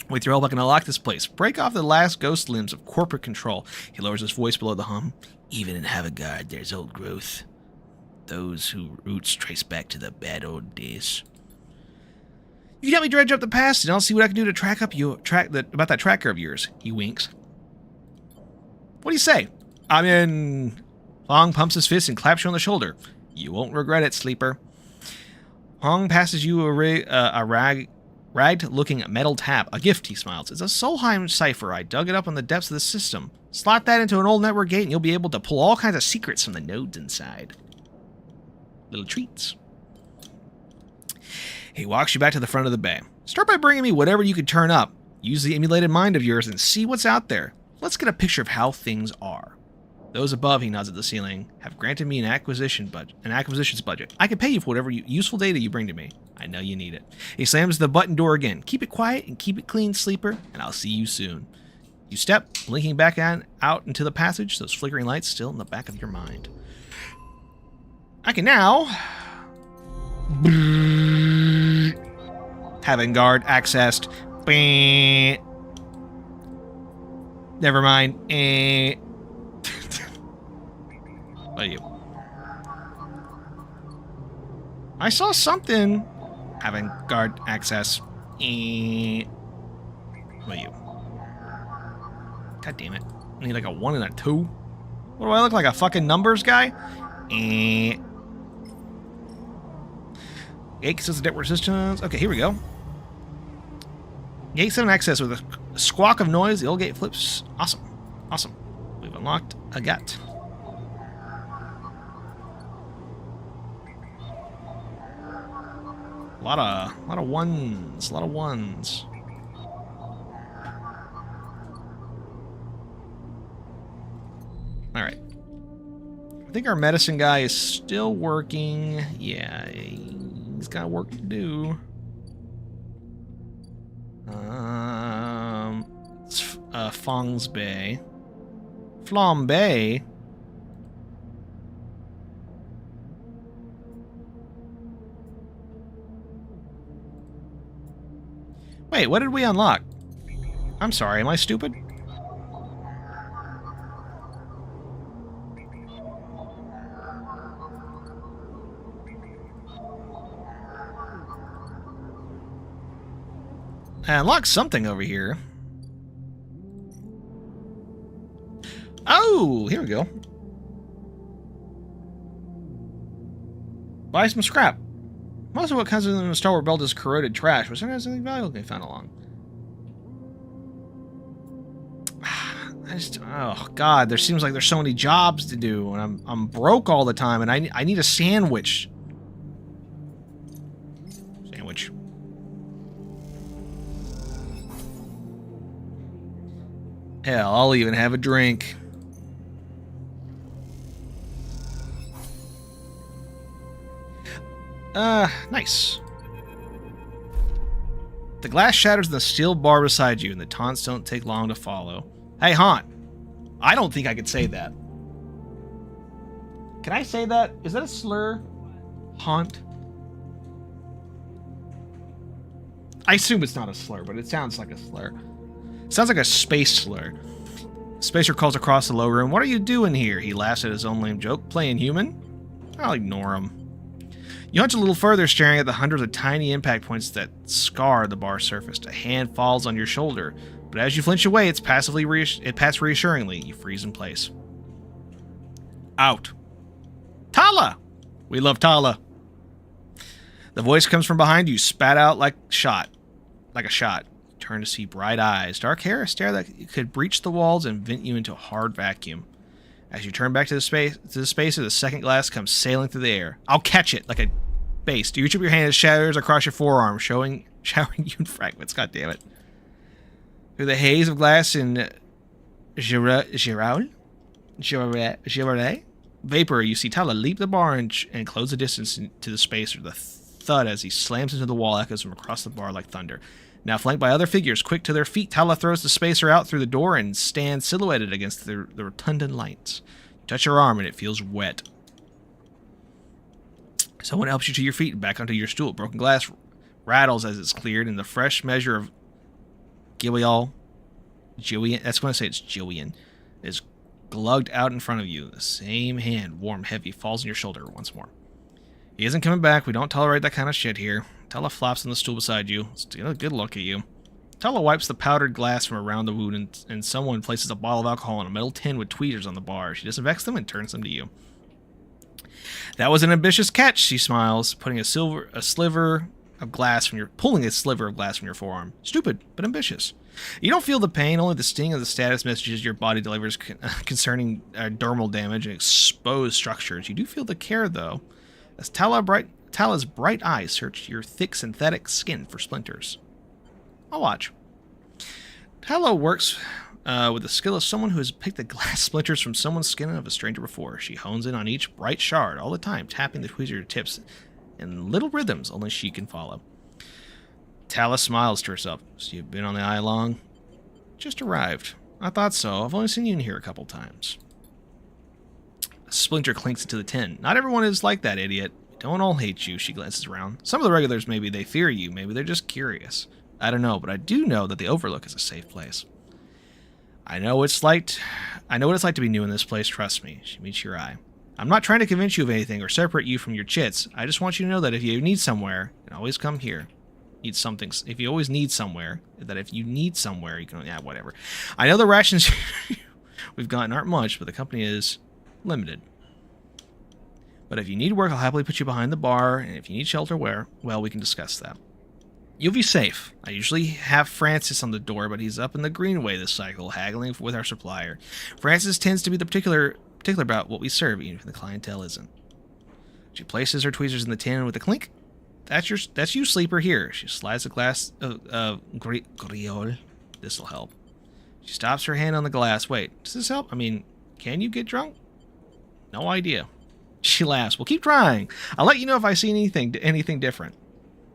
With your help, I can unlock this place. Break off the last ghost limbs of corporate control. He lowers his voice below the hum. Even in Haven-Guard, there's old growth. Those whose roots trace back to the bad old days. You can help me dredge up the past, and I'll see what I can do to track up about that tracker of yours. He winks. What do you say? I'm in. Fong pumps his fist and claps you on the shoulder. You won't regret it, sleeper. Fong passes you a ragged-looking metal tab. A gift, he smiles. It's a Solheim cipher. I dug it up on the depths of the system. Slot that into an old network gate and you'll be able to pull all kinds of secrets from the nodes inside. Little treats. He walks you back to the front of the bay. Start by bringing me whatever you can turn up. Use the emulated mind of yours and see what's out there. Let's get a picture of how things are. Those above, he nods at the ceiling, have granted me an acquisitions budget. I can pay you for whatever useful data you bring to me. I know you need it. He slams the button door again. Keep it quiet and keep it clean, sleeper, and I'll see you soon. You step, blinking back out into the passage, those flickering lights still in the back of your mind. I can now... Haven-Guard accessed. Never mind. What are you? I saw something. Having guard access. What are you? God damn it. I need like a 1 and a 2. What do I look like, a fucking numbers guy? Gate says the resistance. Okay, here we go. Gate 7 access with a squawk of noise. The old gate flips. Awesome. Awesome. We've unlocked a gate. A lot of ones. A lot of ones. Alright. I think our medicine guy is still working. Yeah, he's got work to do. It's Fong's Bay. Flambe. Wait, what did we unlock? I'm sorry, am I stupid? I unlocked something over here. Oh, here we go. Buy some scrap. Most of what comes in the Star Wars belt is corroded trash, but sometimes something valuable can be found along. Oh god, there seems like there's so many jobs to do, and I'm broke all the time, and I need a sandwich. Sandwich. Hell, I'll even have a drink. Nice. The glass shatters in the steel bar beside you, and the taunts don't take long to follow. Hey, Haunt. I don't think I could say that. Can I say that? Is that a slur? Haunt? I assume it's not a slur, but it sounds like a slur. It sounds like a space slur. Spacer calls across the low room. What are you doing here? He laughs at his own lame joke. Playing human? I'll ignore him. You hunch a little further, staring at the hundreds of tiny impact points that scar the bar's surface. A hand falls on your shoulder, but as you flinch away, it pats reassuringly. You freeze in place. Out. Tala! We love Tala. The voice comes from behind you, spat out like a shot. You turn to see bright eyes, dark hair, a stare that could breach the walls and vent you into a hard vacuum. As you turn back to the spacer, the second glass comes sailing through the air. I'll catch it like a base. You reach up your hand, it shatters across your forearm, showering you in fragments. God damn it. Through the haze of glass in Giroulet vapor, you see Tala leap the bar and close the distance to the spacer. The thud as he slams into the wall echoes from across the bar like thunder. Now flanked by other figures quick to their feet, Tala throws the spacer out through the door and stands silhouetted against the rotundant lights. You touch her arm and it feels wet. Someone helps you to your feet and back onto your stool. Broken glass rattles as it's cleared, and the fresh measure of Gillian, that's when I say it's Jillian, is glugged out in front of you. The same hand, warm, heavy, falls on your shoulder once more. He isn't coming back. We don't tolerate that kind of shit here. Tala flops on the stool beside you. Steal a good look at you. Tala wipes the powdered glass from around the wound, and someone places a bottle of alcohol in a metal tin with tweezers on the bar. She disinfects them and turns them to you. That was an ambitious catch, she smiles, pulling a sliver of glass from your forearm. Stupid, but ambitious. You don't feel the pain, only the sting of the status messages your body delivers concerning dermal damage and exposed structures. You do feel the care, though, as Tala's bright eyes search your thick synthetic skin for splinters. I'll watch. Tala works with the skill of someone who has picked the glass splinters from someone's skin of a stranger before. She hones in on each bright shard all the time, tapping the tweezer tips in little rhythms only she can follow. Tala smiles to herself. So you've been on the eye long? Just arrived. I thought so. I've only seen you in here a couple times. A splinter clinks into the tin. Not everyone is like that, idiot. Don't all hate you, she glances around. Some of the regulars, maybe they fear you, maybe they're just curious. I don't know, but I do know that the Overlook is a safe place. I know what it's like to be new in this place, trust me. She meets your eye. I'm not trying to convince you of anything or separate you from your chits. I just want you to know that if you need somewhere, you can always come here. Need something. If you always need somewhere, that if you need somewhere, you can. Yeah, whatever. I know the rations we've gotten aren't much, but the company is limited. But if you need work, I'll happily put you behind the bar, and if you need shelter, well, we can discuss that. You'll be safe. I usually have Francis on the door, but he's up in the Greenway this cycle, haggling with our supplier. Francis tends to be the particular about what we serve, even if the clientele isn't. She places her tweezers in the tin with a clink. That's you, sleeper, here. She slides a glass of Griol. This'll help. She stops her hand on the glass. Wait, does this help? I mean, can you get drunk? No idea. She laughs. Well, keep trying. I'll let you know if I see anything different.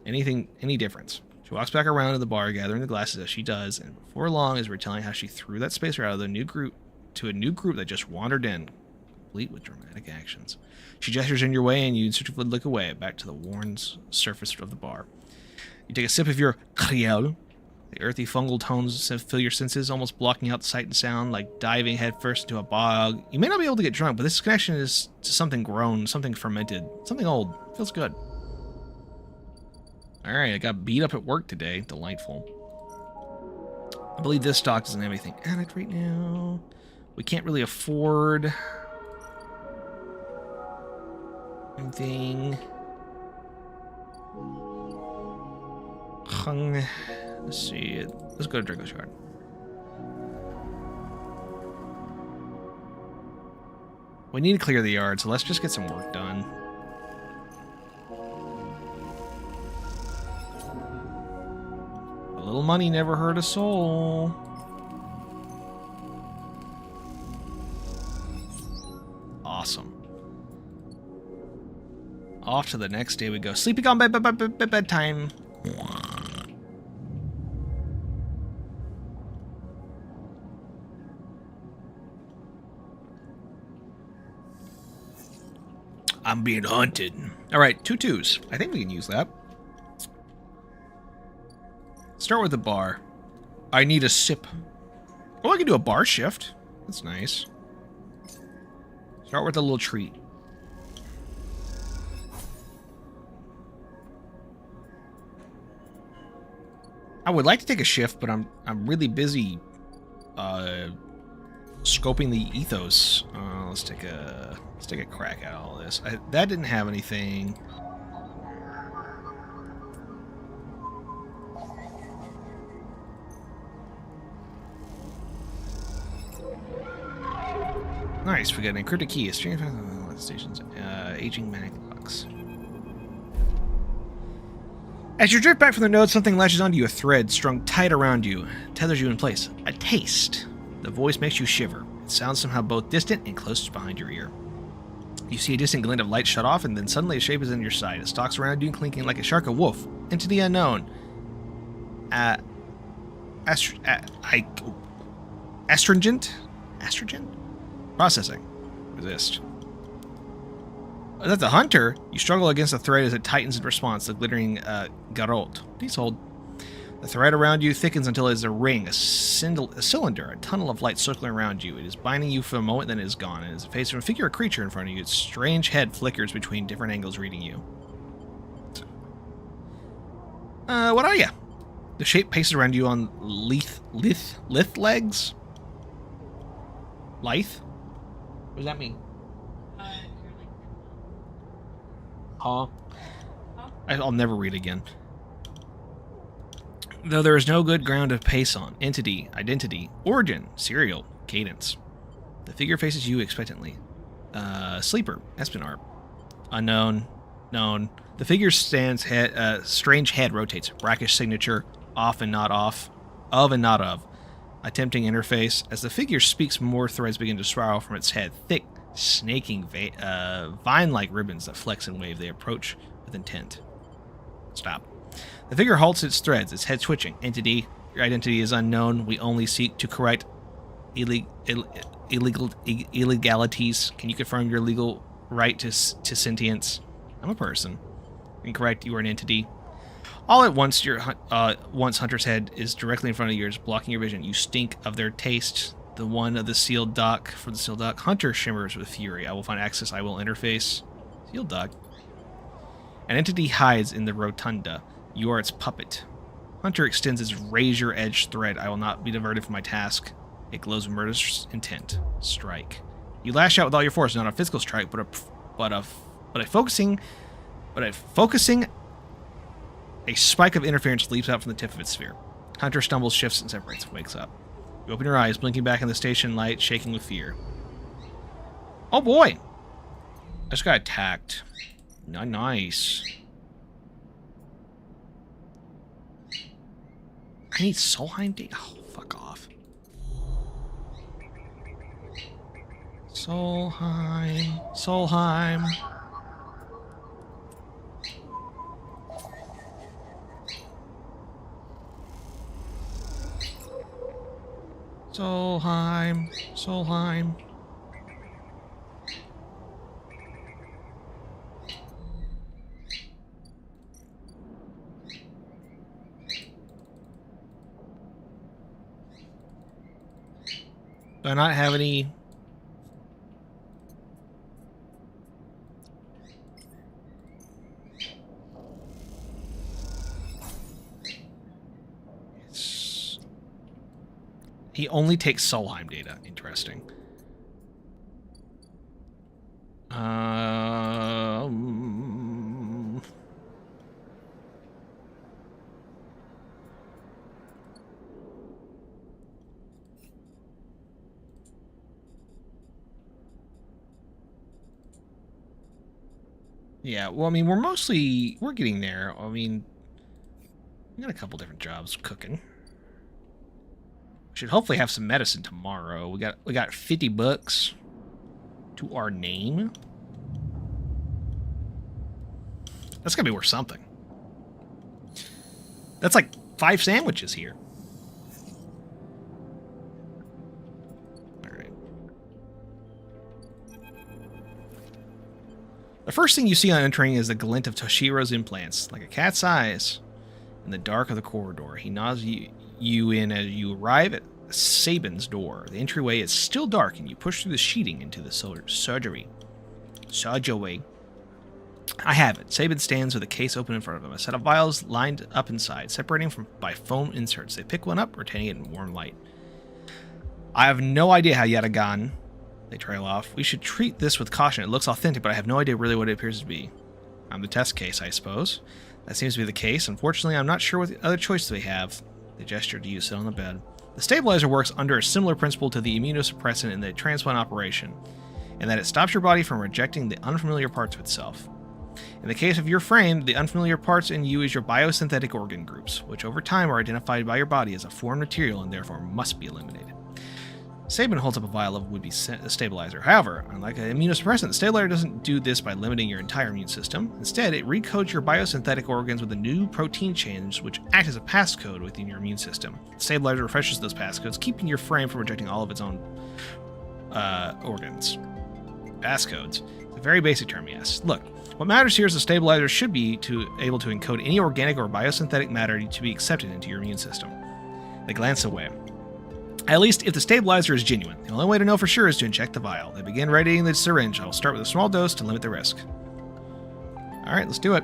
Any difference. She walks back around to the bar, gathering the glasses as she does, and before long is retelling how she threw that spacer out of the new group to a new group that just wandered in, complete with dramatic actions. She gestures in your way, and you instinctively look away, back to the worn surface of the bar. You take a sip of your Criel. The earthy fungal tones fill your senses, almost blocking out sight and sound, like diving headfirst into a bog. You may not be able to get drunk, but this connection is to something grown, something fermented, something old. Feels good. Alright, I got beat up at work today. Delightful. I believe this stock doesn't have anything added right now. We can't really afford anything. Let's see. Let's go to Draco's Yard. We need to clear the yard, so let's just get some work done. A little money never hurt a soul. Awesome. Off to the next day we go. Sleeping on bedtime. I'm being hunted. Alright, 2 2s. I think we can use that. Start with the bar. I need a sip. Oh, I can do a bar shift. That's nice. Start with a little treat. I would like to take a shift, but I'm really busy scoping the ethos. Let's take a crack at all this. That didn't have anything. Nice, we got an encrypted key. Stations, aging manic locks. As you drift back from the node, something latches onto you, a thread strung tight around you, tethers you in place. A taste. The voice makes you shiver. It sounds somehow both distant and close behind your ear. You see a distant glint of light shut off, and then suddenly a shape is in your sight. It stalks around you, clinking like a shark, a wolf. Into the unknown. Astringent? Astringent? Processing. Resist. Is that the hunter? You struggle against the thread as it tightens in response, the glittering garrote. Please hold. The thread around you thickens until it is a ring, a cylinder, a tunnel of light circling around you. It is binding you for a moment, then it is gone. And as it faces a figure, a creature in front of you, its strange head flickers between different angles, reading you. What are you? The shape paces around you on lithe legs? Lithe? What does that mean? Huh? I'll never read again. Though there is no good ground to pace on. Entity, identity, origin, serial, cadence. The figure faces you expectantly. Sleeper, Espinar. Unknown, known. The figure stands, strange head rotates. Brackish signature, off and not off. Of and not of. Attempting interface. As the figure speaks, more threads begin to spiral from its head. Thick, snaking, vine-like ribbons that flex and wave. They approach with intent. Stop. The figure halts its threads, its head twitching. Entity, your identity is unknown. We only seek to correct illegalities. Can you confirm your legal right to sentience? I'm a person. Incorrect, you are an entity. All at once, your hunter's head is directly in front of yours, blocking your vision. You stink of their taste. The one of the sealed dock for the sealed dock. Hunter shimmers with fury. I will find access. I will interface. Sealed dock. An entity hides in the rotunda. You are its puppet. Hunter extends its razor-edged thread. I will not be diverted from my task. It glows with murderous intent. Strike. You lash out with all your force, not a physical strike, but a focusing a spike of interference leaps out from the tip of its sphere. Hunter stumbles, shifts, and separates. Wakes up. You open your eyes, blinking back in the station light, shaking with fear. Oh boy! I just got attacked. Nice. I need Solheim data. Oh, fuck off. Solheim. Solheim. Do I not have any? He only takes Solheim data. Interesting. Yeah, well, I mean, we're getting there. I mean, we got a couple different jobs cooking. Should hopefully have some medicine tomorrow. We got $50 to our name. That's gonna be worth something. That's like 5 sandwiches here. All right. The first thing you see on entering is the glint of Toshiro's implants, like a cat's eyes, in the dark of the corridor. He nods you in as you arrive at Sabin's door. The entryway is still dark, and you push through the sheeting into the surgery. I have it. Sabin stands with a case open in front of him. A set of vials lined up inside, separating by foam inserts. They pick one up, retaining it in warm light. I have no idea how Yatagan. They trail off. We should treat this with caution. It looks authentic, but I have no idea really what it appears to be. I'm the test case, I suppose. That seems to be the case. Unfortunately, I'm not sure what the other choices we have. They gesture to you, sit on the bed. The stabilizer works under a similar principle to the immunosuppressant in the transplant operation, in that it stops your body from rejecting the unfamiliar parts of itself. In the case of your frame, the unfamiliar parts in you is your biosynthetic organ groups, which over time are identified by your body as a foreign material and therefore must be eliminated. Sabin holds up a vial of would-be stabilizer. However, unlike an immunosuppressant, the stabilizer doesn't do this by limiting your entire immune system. Instead, it recodes your biosynthetic organs with a new protein chains which act as a passcode within your immune system. The stabilizer refreshes those passcodes, keeping your frame from rejecting all of its own organs. Passcodes. It's a very basic term, yes. Look, what matters here is the stabilizer should be able to encode any organic or biosynthetic matter to be accepted into your immune system. They glance away. At least, if the stabilizer is genuine. The only way to know for sure is to inject the vial. They begin readying the syringe. I will start with a small dose to limit the risk. Alright, let's do it.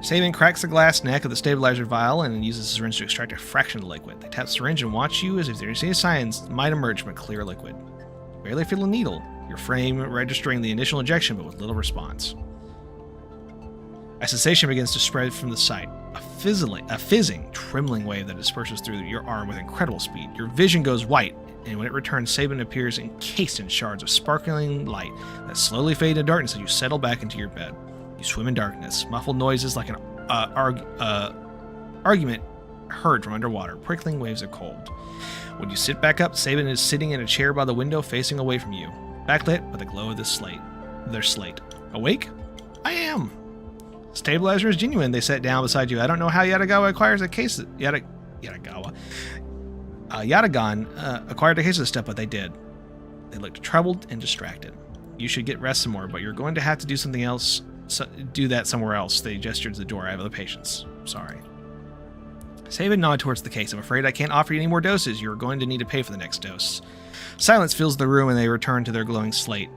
Sabin cracks the glass neck of the stabilizer vial and uses the syringe to extract a fraction of the liquid. They tap the syringe and watch you as if there's any signs might emerge from a clear liquid. You barely feel a needle, your frame registering the initial injection but with little response. A sensation begins to spread from the site. A fizzing, trembling wave that disperses through your arm with incredible speed. Your vision goes white, and when it returns, Sabin appears encased in shards of sparkling light that slowly fade into darkness as you settle back into your bed. You swim in darkness. Muffled noises like an argument heard from underwater. Prickling waves of cold. When you sit back up, Sabin is sitting in a chair by the window facing away from you, backlit by the glow of their slate. Awake? I am. Stabilizer is genuine. They sat down beside you. I don't know how Yatagawa acquires a case. Yatagawa. Yatagan acquired a case of this stuff, but they did. They looked troubled and distracted. You should get rest some more, but you're going to have to do something else. Do that somewhere else. They gestured to the door. I have other patients. Sorry. Saban nodded towards the case. I'm afraid I can't offer you any more doses. You're going to need to pay for the next dose. Silence fills the room and they return to their glowing slate.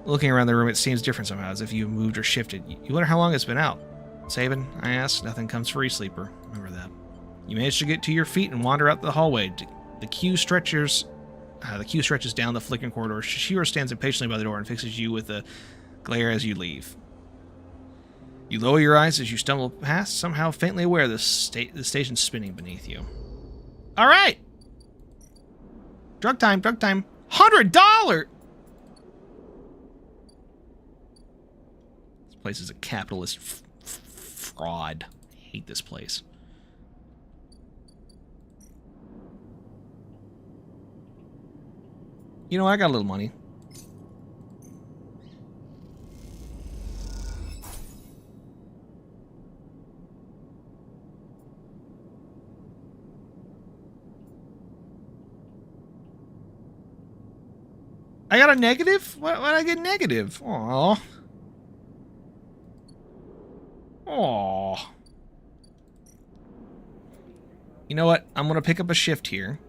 Looking around the room, it seems different somehow, as if you moved or shifted. You wonder how long it's been out. Saban, I asked. Nothing comes free, sleeper. Remember that. You manage to get to your feet and wander out the hallway. The queue stretches down the flickering corridor. Shishiro stands impatiently by the door and fixes you with a glare as you leave. You lower your eyes as you stumble past, somehow faintly aware the station's spinning beneath you. All right. Drug time, drug time. $100! This place is a capitalist fraud. I hate this place. You know, I got a little money. I got a negative? Why did I get negative? Aww. Aww. You know what? I'm going to pick up a shift here.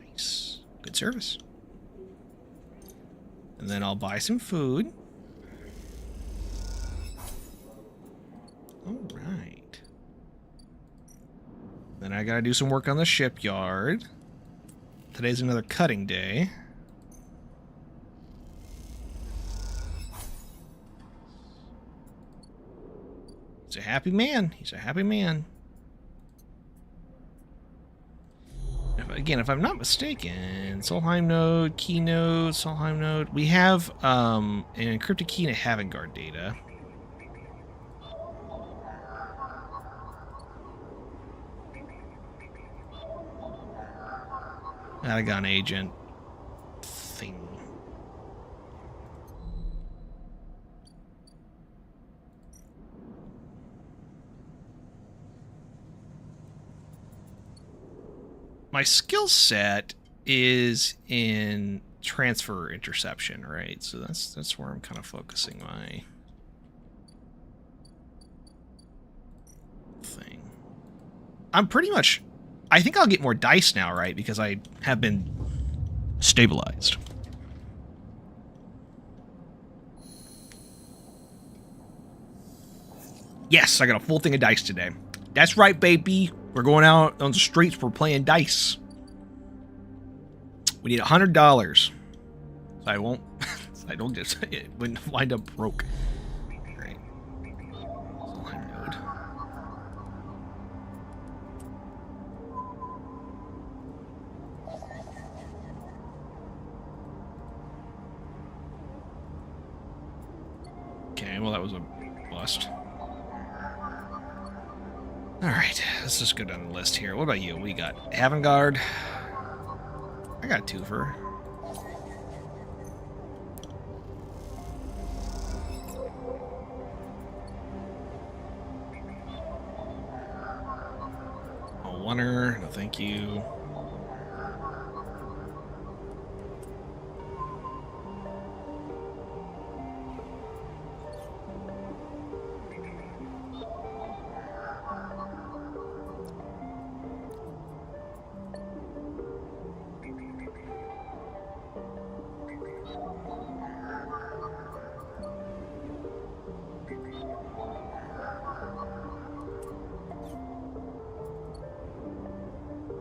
Nice. Good service. And then I'll buy some food. All right. Then I gotta do some work on the shipyard. Today's another cutting day. He's a happy man. He's a happy man. If I'm not mistaken, Solheim node, key node, Solheim node. We have an encrypted key and a Havengard data. I got an agent thing. My skill set is in transfer interception, right? So that's where I'm kind of focusing my thing. I'm pretty much... I think I'll get more dice now, right? Because I have been stabilized. Yes, I got a full thing of dice today. That's right, baby. We're going out on the streets. We're playing dice. We need $100. So I won't... I don't get... It wouldn't wind up broke. Right. Okay, well that was a bust. Alright, let's just go down the list here. What about you? We got Havengard. I got twofer. A oneer, no thank you.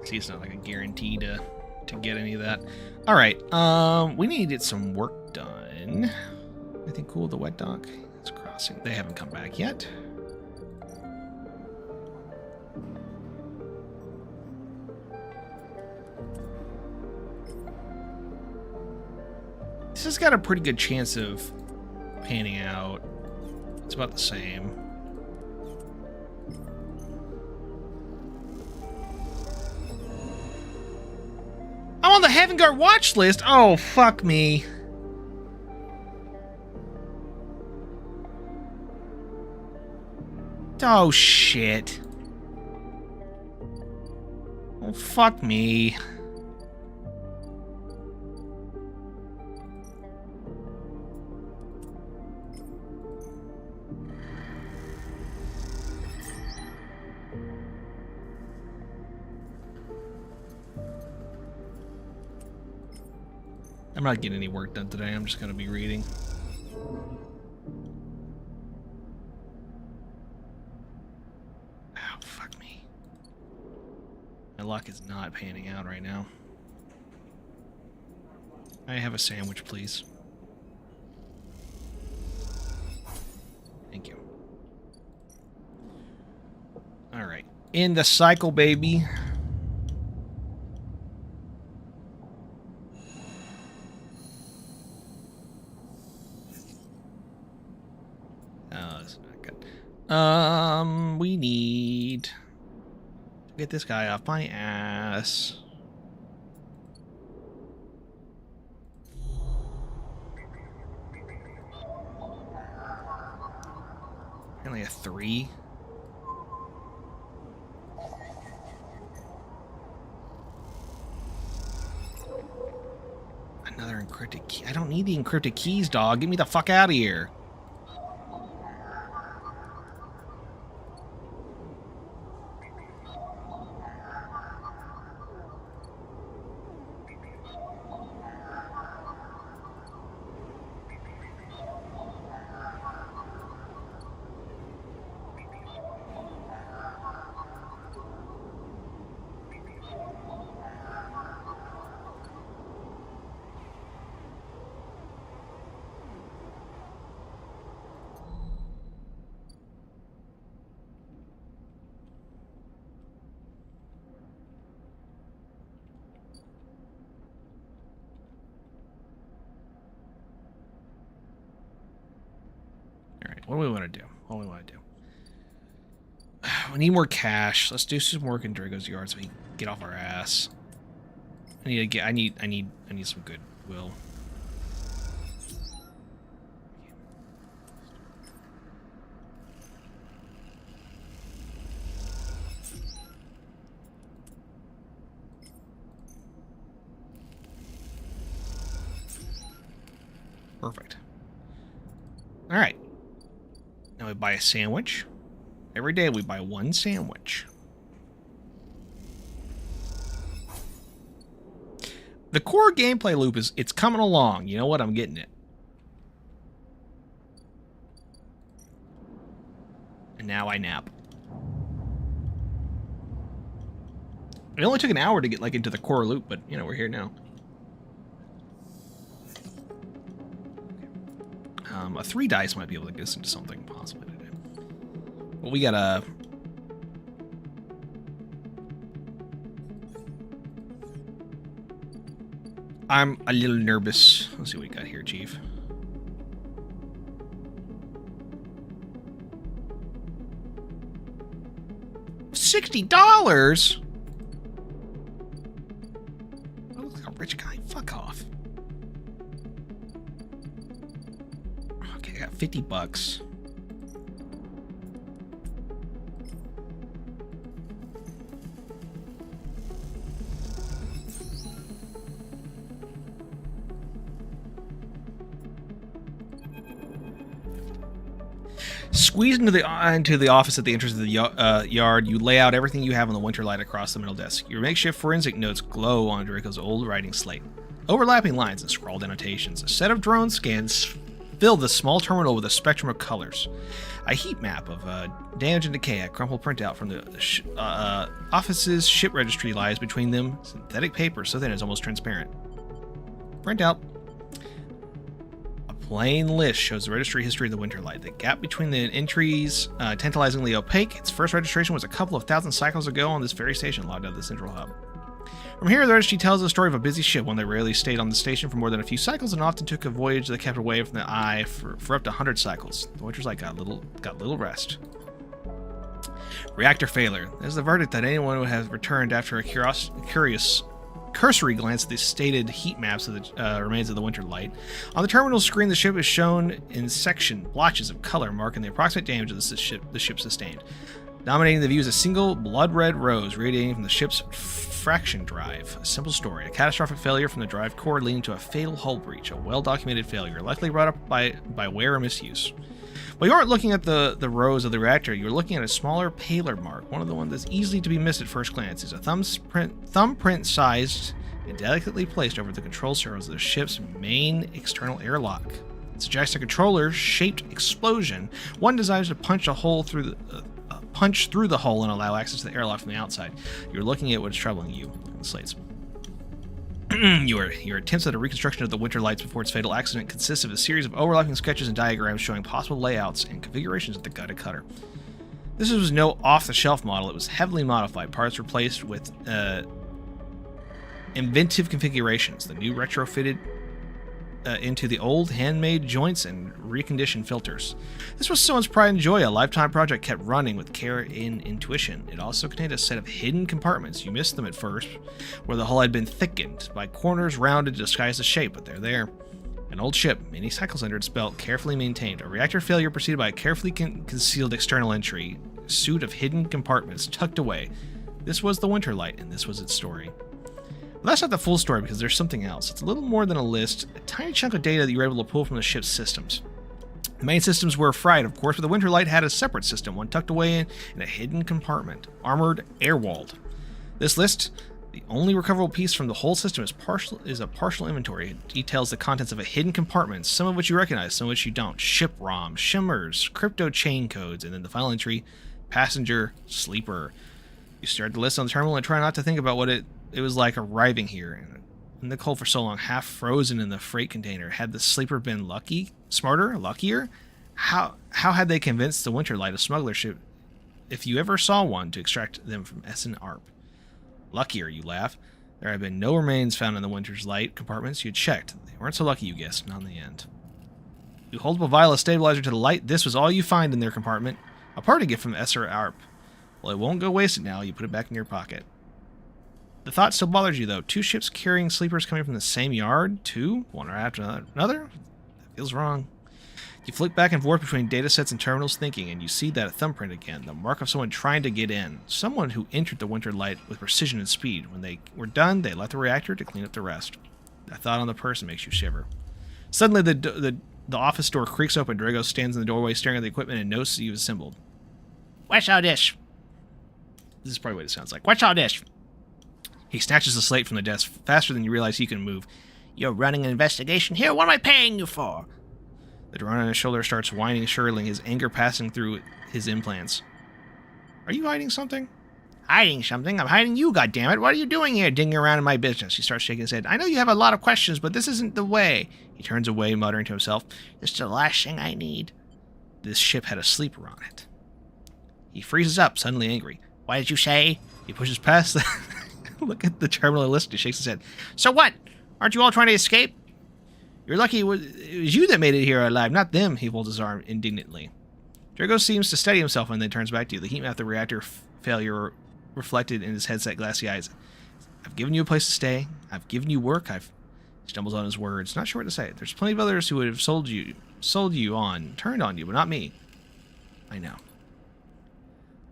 See, it's not like a guarantee to get any of that. All right, we need to get some work done. Anything cool with the wet dock? It's crossing. They haven't come back yet. This has got a pretty good chance of panning out. It's about the same. I'm on the Havengard watch list. Oh, fuck me. Oh, shit. Oh, fuck me. I'm not getting any work done today. I'm just going to be reading. Oh, fuck me. My luck is not panning out right now. I have a sandwich, please. Thank you. Alright. In the cycle, baby. Oh, this is not good. We need to get this guy off my ass. Apparently a 3. Another encrypted key. I don't need the encrypted keys, dog. Get me the fuck out of here. Alright, what do we want to do? What do we want to do? We need more cash. Let's do some work in Drago's yard so we can get off our ass. I need to get I need some goodwill. Perfect. Alright. Now we buy a sandwich. Every day we buy one sandwich. The core gameplay loop it's coming along. You know what? I'm getting it. And now I nap. It only took an hour to get like into the core loop, but you know, we're here now. A 3 dice might be able to get us into something possibly today. Well, we got a... I'm a little nervous. Let's see what we got here, Chief. $60? Oh, look at a rich guy. Fuck off. Okay, I got 50 bucks. Squeeze into the office at the entrance of the yard. You lay out everything you have on the winter light across the middle desk. Your makeshift forensic notes glow on Draco's old writing slate. Overlapping lines and scrawled annotations. A set of drone scans fill the small terminal with a spectrum of colors. A heat map of damage and decay, a crumpled printout from the office's ship registry lies between them. Synthetic paper so thin it's almost transparent. Printout. Plain list shows the registry history of the Winterlight. The gap between the entries tantalizingly opaque. Its first registration was a couple of thousand cycles ago on this very station logged out of the central hub. From here, the registry tells the story of a busy ship, one that rarely stayed on the station for more than a few cycles and often took a voyage that kept away from the eye for up to 100 cycles. The Winterlight got little rest. Reactor failure. There's the verdict that anyone would have returned after a curious cursory glance at the stated heat maps of the remains of the Winterlight. On the terminal screen, the ship is shown in section blotches of color marking the approximate damage of the ship sustained. Dominating the view is a single blood-red rose radiating from the ship's fraction drive. A simple story. A catastrophic failure from the drive core leading to a fatal hull breach. A well-documented failure, likely brought up by wear or misuse. But you aren't looking at the rows of the reactor. You're looking at a smaller, paler mark. One of the ones that's easily to be missed at first glance. Is a thumbprint-sized and delicately placed over the control circles of the ship's main external airlock. It suggests a controller-shaped explosion, one designed to punch through the hole and allow access to the airlock from the outside. You're looking at what's troubling you on the slates. Your attempts at a reconstruction of the winter lights before its fatal accident consists of a series of overlapping sketches and diagrams showing possible layouts and configurations of the gutted cutter. This was no off-the-shelf model. It was heavily modified. Parts replaced with inventive configurations. The new retrofitted into the old handmade joints and reconditioned filters. This was someone's pride and joy. A lifetime project kept running with care and intuition. It also contained a set of hidden compartments. You missed them at first, where the hull had been thickened by corners rounded to disguise the shape, but they're there. An old ship, many cycles under its belt, carefully maintained. A reactor failure preceded by a carefully concealed external entry. A suit of hidden compartments tucked away. This was the Winterlight, and this was its story. Well, that's not the full story because there's something else. It's a little more than a list, a tiny chunk of data that you were able to pull from the ship's systems. The main systems were fried, of course, but the Winterlight had a separate system, one tucked away in a hidden compartment, armored, air-walled. This list, the only recoverable piece from the whole system, is a partial inventory. It details the contents of a hidden compartment, some of which you recognize, some of which you don't. Ship ROMs, shimmers, crypto chain codes, and then the final entry, passenger, sleeper. You start the list on the terminal and try not to think about what it was like arriving here in the cold for so long, half frozen in the freight container. Had the sleeper been luckier? How had they convinced the Winterlight, a smuggler ship, if you ever saw one, to extract them from Essen Arp? Luckier, you laugh. There had been no remains found in the Winter's Light compartments. You checked. They weren't so lucky, you guessed, not in the end. You hold up a vial of stabilizer to the light. This was all you find in their compartment. A party gift from Esser Arp. Well, it won't go wasted now. You put it back in your pocket. The thought still bothers you, though. 2 ships carrying sleepers coming from the same yard? 2? One right after another? That feels wrong. You flick back and forth between datasets and terminals thinking, and you see that thumbprint again, the mark of someone trying to get in. Someone who entered the Winterlight with precision and speed. When they were done, they left the reactor to clean up the rest. That thought on the person makes you shiver. Suddenly, the office door creaks open. Drago stands in the doorway staring at the equipment and notices you've assembled. What's all this? This is probably what it sounds like. What's all this? He snatches the slate from the desk faster than you realize he can move. You're running an investigation here? What am I paying you for? The drone on his shoulder starts whining, shrilling, his anger passing through his implants. Are you hiding something? Hiding something? I'm hiding you, goddammit. What are you doing here, digging around in my business? He starts shaking his head. I know you have a lot of questions, but this isn't the way. He turns away, muttering to himself. This is the last thing I need. This ship had a sleeper on it. He freezes up, suddenly angry. What did you say? He pushes past the... Look at the terminal list. He shakes his head. So what? Aren't you all trying to escape? You're lucky it was you that made it here alive, not them. He folds his arm indignantly. Drago seems to steady himself and then turns back to you. The heat map of the reactor failure reflected in his headset glassy eyes. I've given you a place to stay. I've given you work. He stumbles on his words. Not sure what to say. There's plenty of others who would have sold you on, turned on you, but not me. I know.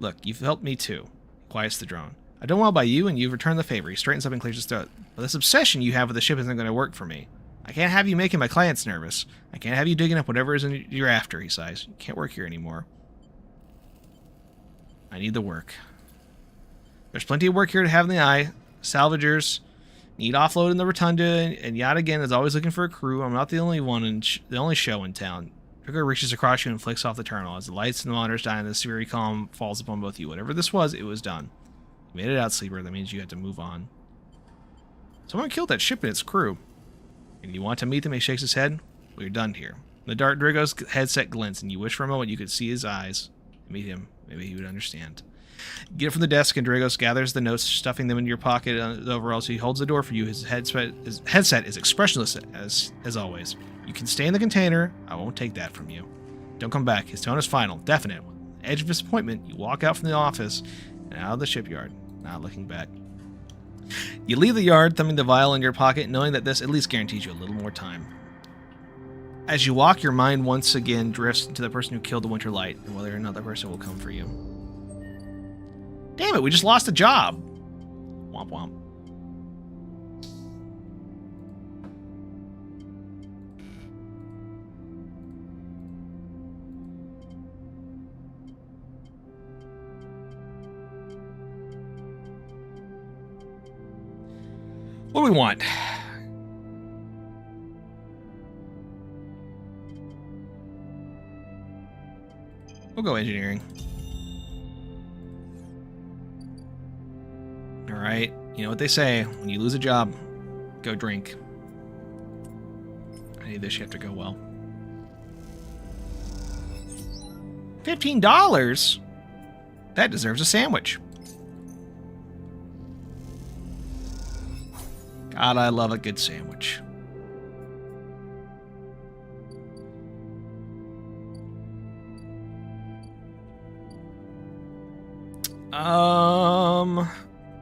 Look, you've helped me too. He quiets the drone. I've done well by you, and you've returned the favor. He straightens up and clears his throat. But this obsession you have with the ship isn't going to work for me. I can't have you making my clients nervous. I can't have you digging up whatever is you're after, he sighs. You can't work here anymore. I need the work. There's plenty of work here to have in the eye. Salvagers need offload in the rotunda, and yet again is always looking for a crew. I'm not the only one and the only show in town. Trigger reaches across you and flicks off the terminal. As the lights and the monitors die and the severe calm falls upon both you. Whatever this was, it was done. You made it out, sleeper. That means you had to move on. Someone killed that ship and its crew. And you want to meet them? He shakes his head. Well, you're done here. The dark Drago's headset glints, and you wish for a moment you could see his eyes. Meet him. Maybe he would understand. You get it from the desk, and Dragos gathers the notes, stuffing them into your pocket overall, so he holds the door for you. His headset is expressionless as always. You can stay in the container. I won't take that from you. Don't come back. His tone is final, definite. With the edge of disappointment, you walk out from the office and out of the shipyard, not looking back. You leave the yard, thumbing the vial in your pocket, knowing that this at least guarantees you a little more time. As you walk, your mind once again drifts to the person who killed the Winterlight, and whether or not that person will come for you. Damn it, we just lost a job! Womp womp. What do we want? We'll go engineering. Alright. You know what they say. When you lose a job, go drink. I need this shift to go well. $15? That deserves a sandwich. God, I love a good sandwich.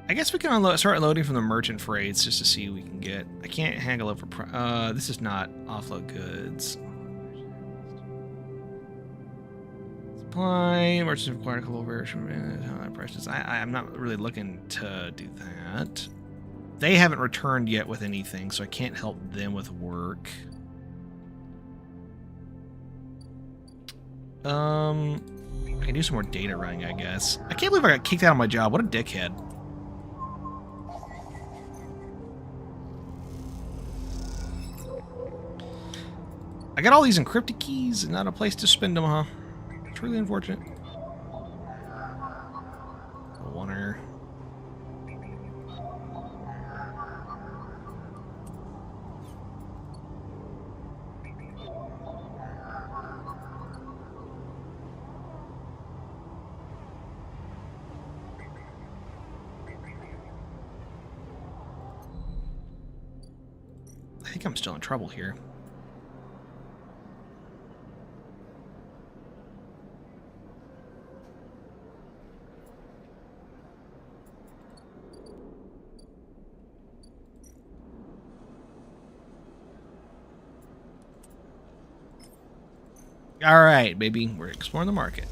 I guess we can start loading from the merchant freights just to see what we can get. I can't haggle it for this is not offload goods. Supply, merchants require a couple version prices. I'm not really looking to do that. They haven't returned yet with anything, so I can't help them with work. I can do some more data running, I guess. I can't believe I got kicked out of my job. What a dickhead. I got all these encrypted keys and not a place to spend them, huh? It's really unfortunate. Wonder. I think I'm still in trouble here. All right, baby, we're exploring the market.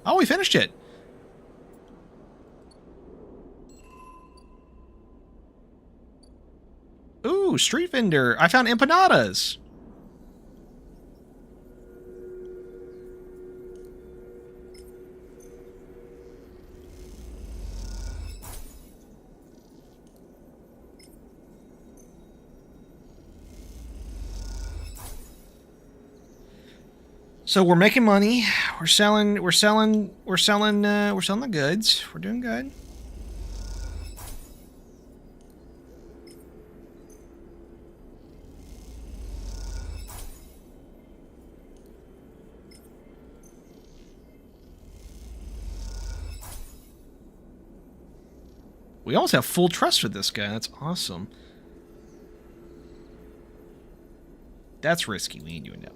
Oh, we finished it. Ooh, street vendor. I found empanadas. So we're making money. We're selling the goods. We're doing good. We almost have full trust with this guy. That's awesome. That's risky. We ain't doing that.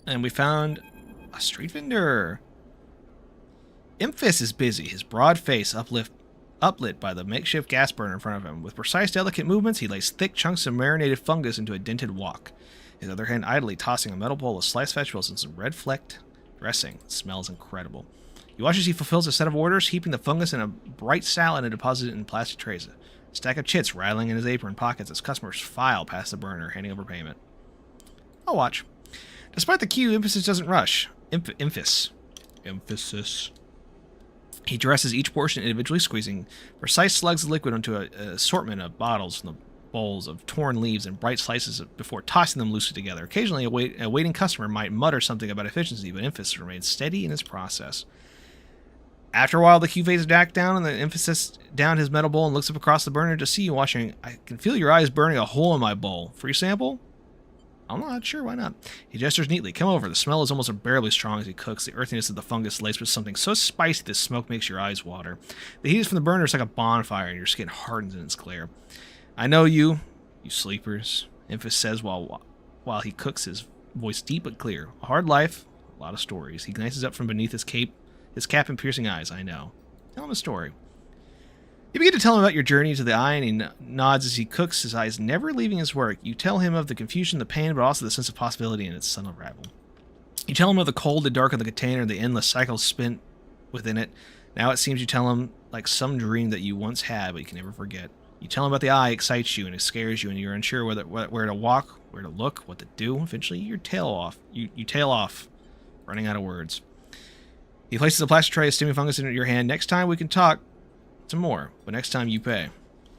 And we found a street vendor. Imphis is busy, his broad face uplit by the makeshift gas burner in front of him. With precise, delicate movements, he lays thick chunks of marinated fungus into a dented wok. His other hand idly tossing a metal bowl of sliced vegetables and some red-flecked dressing. It smells incredible. You watch as he fulfills a set of orders, heaping the fungus in a bright salad and depositing it in plastic trays. A stack of chits rattling in his apron pockets as customers file past the burner, handing over payment. I'll watch. Despite the queue, Emphasis doesn't rush. Emphasis. He dresses each portion individually, squeezing precise slugs of liquid onto an assortment of bottles from the bowls of torn leaves and bright slices before tossing them loosely together. Occasionally, a waiting customer might mutter something about efficiency, but Emphasis remains steady in his process. After a while, the queue fades back down, and the Emphasis down his metal bowl and looks up across the burner to see you watching. I can feel your eyes burning a hole in my bowl. Free sample? I'm not sure, why not? He gestures neatly. Come over. The smell is almost unbearably strong as he cooks. The earthiness of the fungus laced with something so spicy the smoke makes your eyes water. The heat from the burner is like a bonfire, and your skin hardens in its glare. I know you sleepers, Emphas says while he cooks, his voice deep but clear. A hard life, a lot of stories. He glances up from beneath his cap and piercing eyes. I know. Tell him a story. You begin to tell him about your journey to the eye, and he nods as he cooks, his eyes never leaving his work. You tell him of the confusion, the pain, but also the sense of possibility in its subtle unravel. You tell him of the cold, the dark of the container, and the endless cycles spent within it. Now it seems you tell him like some dream that you once had, but you can never forget. You tell him about the eye, excites you, and it scares you, and you're unsure where to walk, where to look, what to do. Eventually, you tail off, running out of words. He places a plastic tray of steaming fungus into your hand. Next time we can talk, Some more, but next time you pay.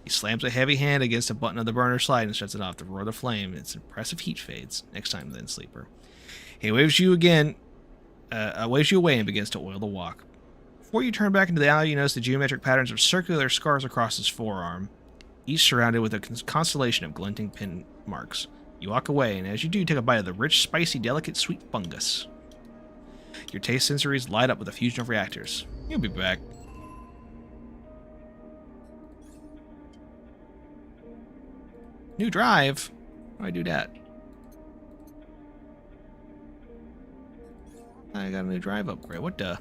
He slams a heavy hand against a button of the burner slide and shuts it off. The roar of the flame, its impressive heat fades. Next time, then, sleeper. He waves you again, waves you away and begins to oil the walk. Before you turn back into the alley, you notice the geometric patterns of circular scars across his forearm, each surrounded with a constellation of glinting pin marks. You walk away, and as you do, take a bite of the rich, spicy, delicate, sweet fungus. Your taste sensories light up with a fusion of reactors. You'll be back. New drive? How do I do that? I got a new drive upgrade. What the?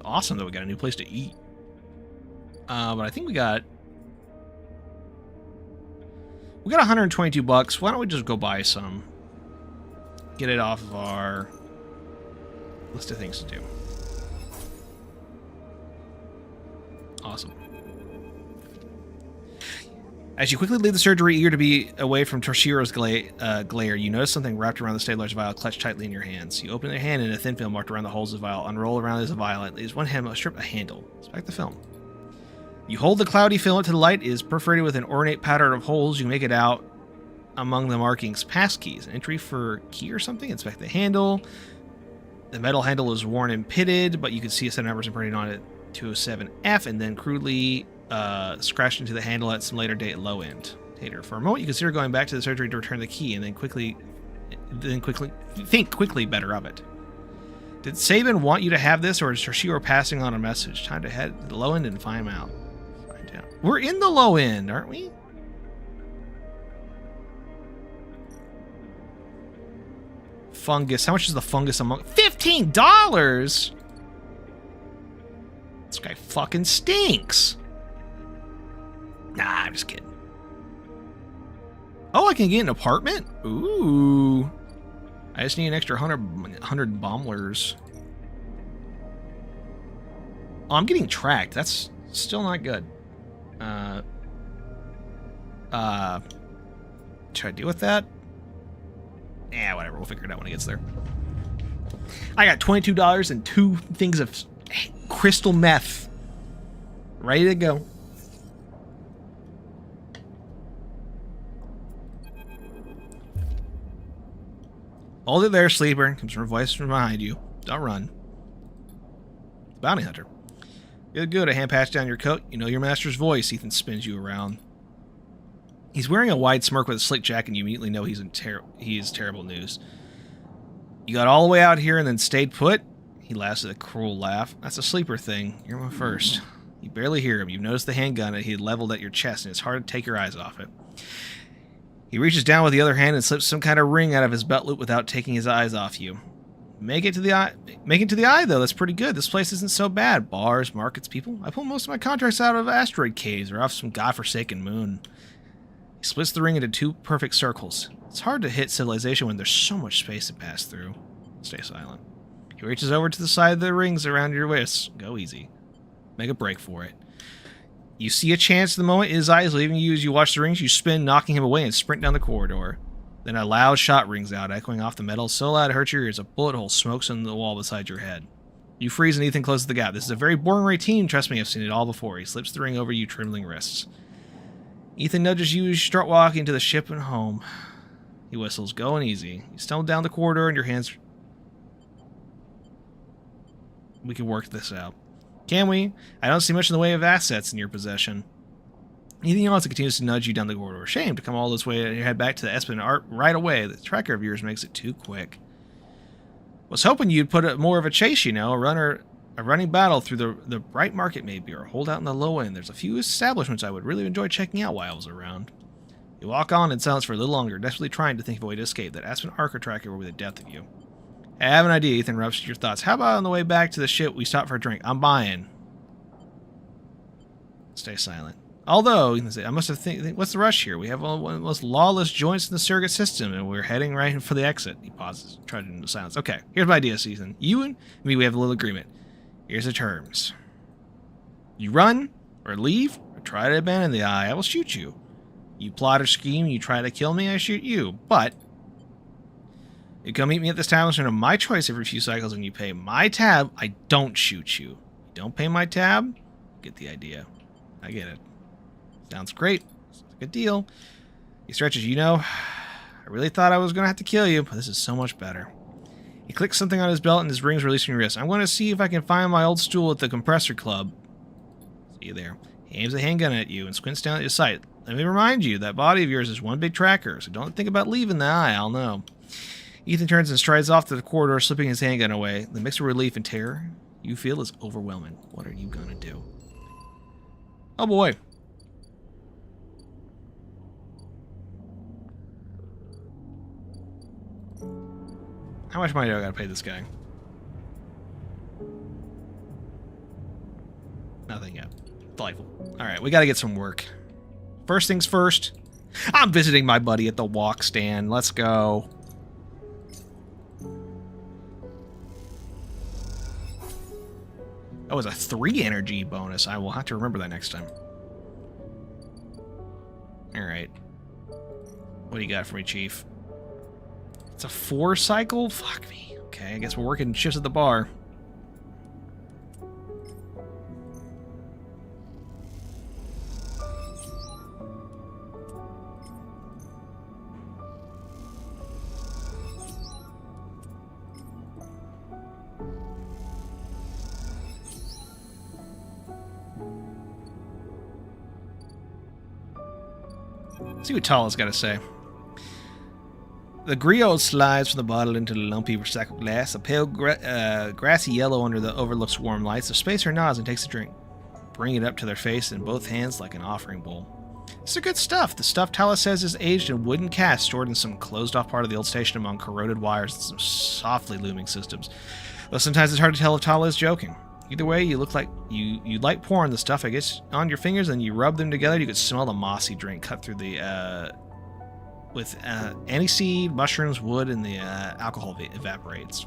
Awesome that we got a new place to eat. But I think we got 122 bucks. Why don't we just go buy some? Get it off of our list of things to do. Awesome. As you quickly leave the surgery, eager to be away from Toshiro's glare, you notice something wrapped around the stabilized vial clutched tightly in your hands. You open your hand and a thin film marked around the holes of the vial. Unroll around as a vial. At least one hand must strip a handle. Inspect the film. You hold the cloudy filament to the light. It is perforated with an ornate pattern of holes. You make it out among the markings. Passkeys. An entry for key or something. Inspect the handle. The metal handle is worn and pitted, but you can see a set of numbers imprinted on it. 207F, and then crudely scratched into the handle at some later date at low end. Later. For a moment, you consider going back to the surgery to return the key, and then think quickly better of it. Did Saban want you to have this, or is Toshiro passing on a message? Time to head to the low end and find out. We're in the low end, aren't we? Fungus. How much is the fungus among? $15. This guy fucking stinks. Nah, I'm just kidding. Oh, I can get an apartment? Ooh. I just need an extra 100 bomblers. Oh, I'm getting tracked. That's still not good. Should I deal with that? Yeah, whatever. We'll figure it out when it gets there. I got $22 and 2 things of crystal meth. Ready to go. Hold it there, sleeper. Comes from a voice from behind you. Don't run. Bounty hunter. Good, good. A hand patch down your coat. You know your master's voice. Ethan spins you around. He's wearing a wide smirk with a slick jacket, and you immediately know he is terrible news. You got all the way out here and then stayed put? He laughs with a cruel laugh. That's a sleeper thing. You're my first. You barely hear him. You've noticed the handgun that he had leveled at your chest, and it's hard to take your eyes off it. He reaches down with the other hand and slips some kind of ring out of his belt loop without taking his eyes off you. Make it to the eye, though. That's pretty good. This place isn't so bad. Bars, markets, people. I pull most of my contracts out of asteroid caves or off some godforsaken moon. He splits the ring into 2 perfect circles. It's hard to hit civilization when there's so much space to pass through. Stay silent. He reaches over to the side of the rings around your wrists. Go easy. Make a break for it. You see a chance at the moment. His eyes leaving you as you watch the rings. You spin, knocking him away, and sprint down the corridor. Then a loud shot rings out, echoing off the metal so loud it hurts your ears. A bullet hole smokes in the wall beside your head. You freeze and Ethan closes the gap. This is a very boring routine. Trust me, I've seen it all before. He slips the ring over you, trembling wrists. Ethan nudges you as you start walking to the ship and home. He whistles, going easy. You stumble down the corridor and your hands... We can work this out. Can we? I don't see much in the way of assets in your possession. Ethan also continues to nudge you down the corridor. Shame to come all this way and you head back to the Espen Art right away. The tracker of yours makes it too quick. Was hoping you'd put more of a chase, you know, a running battle through the bright market maybe, or hold out in the low end. There's a few establishments I would really enjoy checking out while I was around. You walk on in silence for a little longer, desperately trying to think of a way to escape. That Aspen Archer tracker will be the death of you. I have an idea, Ethan interrupts your thoughts. How about on the way back to the ship we stop for a drink? I'm buying. Stay silent. Although, you can say, I must have what's the rush here? We have one of the most lawless joints in the surrogate system, and we're heading right for the exit. He pauses, trying to do silence. Okay, here's my idea, Ethan. You and me, we have a little agreement. Here's the terms. You run, or leave, or try to abandon the eye. I will shoot you. You plot or scheme, you try to kill me, I shoot you. But you come meet me at this establishment of my choice every few cycles and you pay my tab, I don't shoot you. You don't pay my tab? Get the idea. I get it. Sounds great. It's a good deal. He stretches, you know, I really thought I was going to have to kill you, but this is so much better. He clicks something on his belt and his rings release from your wrist. I'm going to see if I can find my old stool at the compressor club. See you there. He aims a handgun at you and squints down at your sight. Let me remind you, that body of yours is one big tracker, so don't think about leaving the aisle, no. Ethan turns and strides off to the corridor, slipping his handgun away. The mix of relief and terror you feel is overwhelming. What are you going to do? Oh boy. How much money do I gotta pay this guy? Nothing yet. Delightful. Alright, we gotta get some work. First things first, I'm visiting my buddy at the walk stand. Let's go. That was a 3 energy bonus. I will have to remember that next time. Alright. What do you got for me, Chief? It's a 4 cycle? Fuck me. Okay, I guess we're working shifts at the bar. See what Tala's got to say. The griot slides from the bottle into the lumpy recycled glass, a pale grassy yellow under the overlook's warm lights. The spacer nods and takes a drink, bringing it up to their face in both hands like an offering bowl. This is good stuff. The stuff Tala says is aged in wooden casks stored in some closed-off part of the old station among corroded wires and some softly looming systems. Though sometimes it's hard to tell if Tala is joking. Either way, you look like you like pouring the stuff, I guess, on your fingers, and you rub them together. You could smell the mossy drink cut through the with aniseed, mushrooms, wood, and the alcohol evaporates.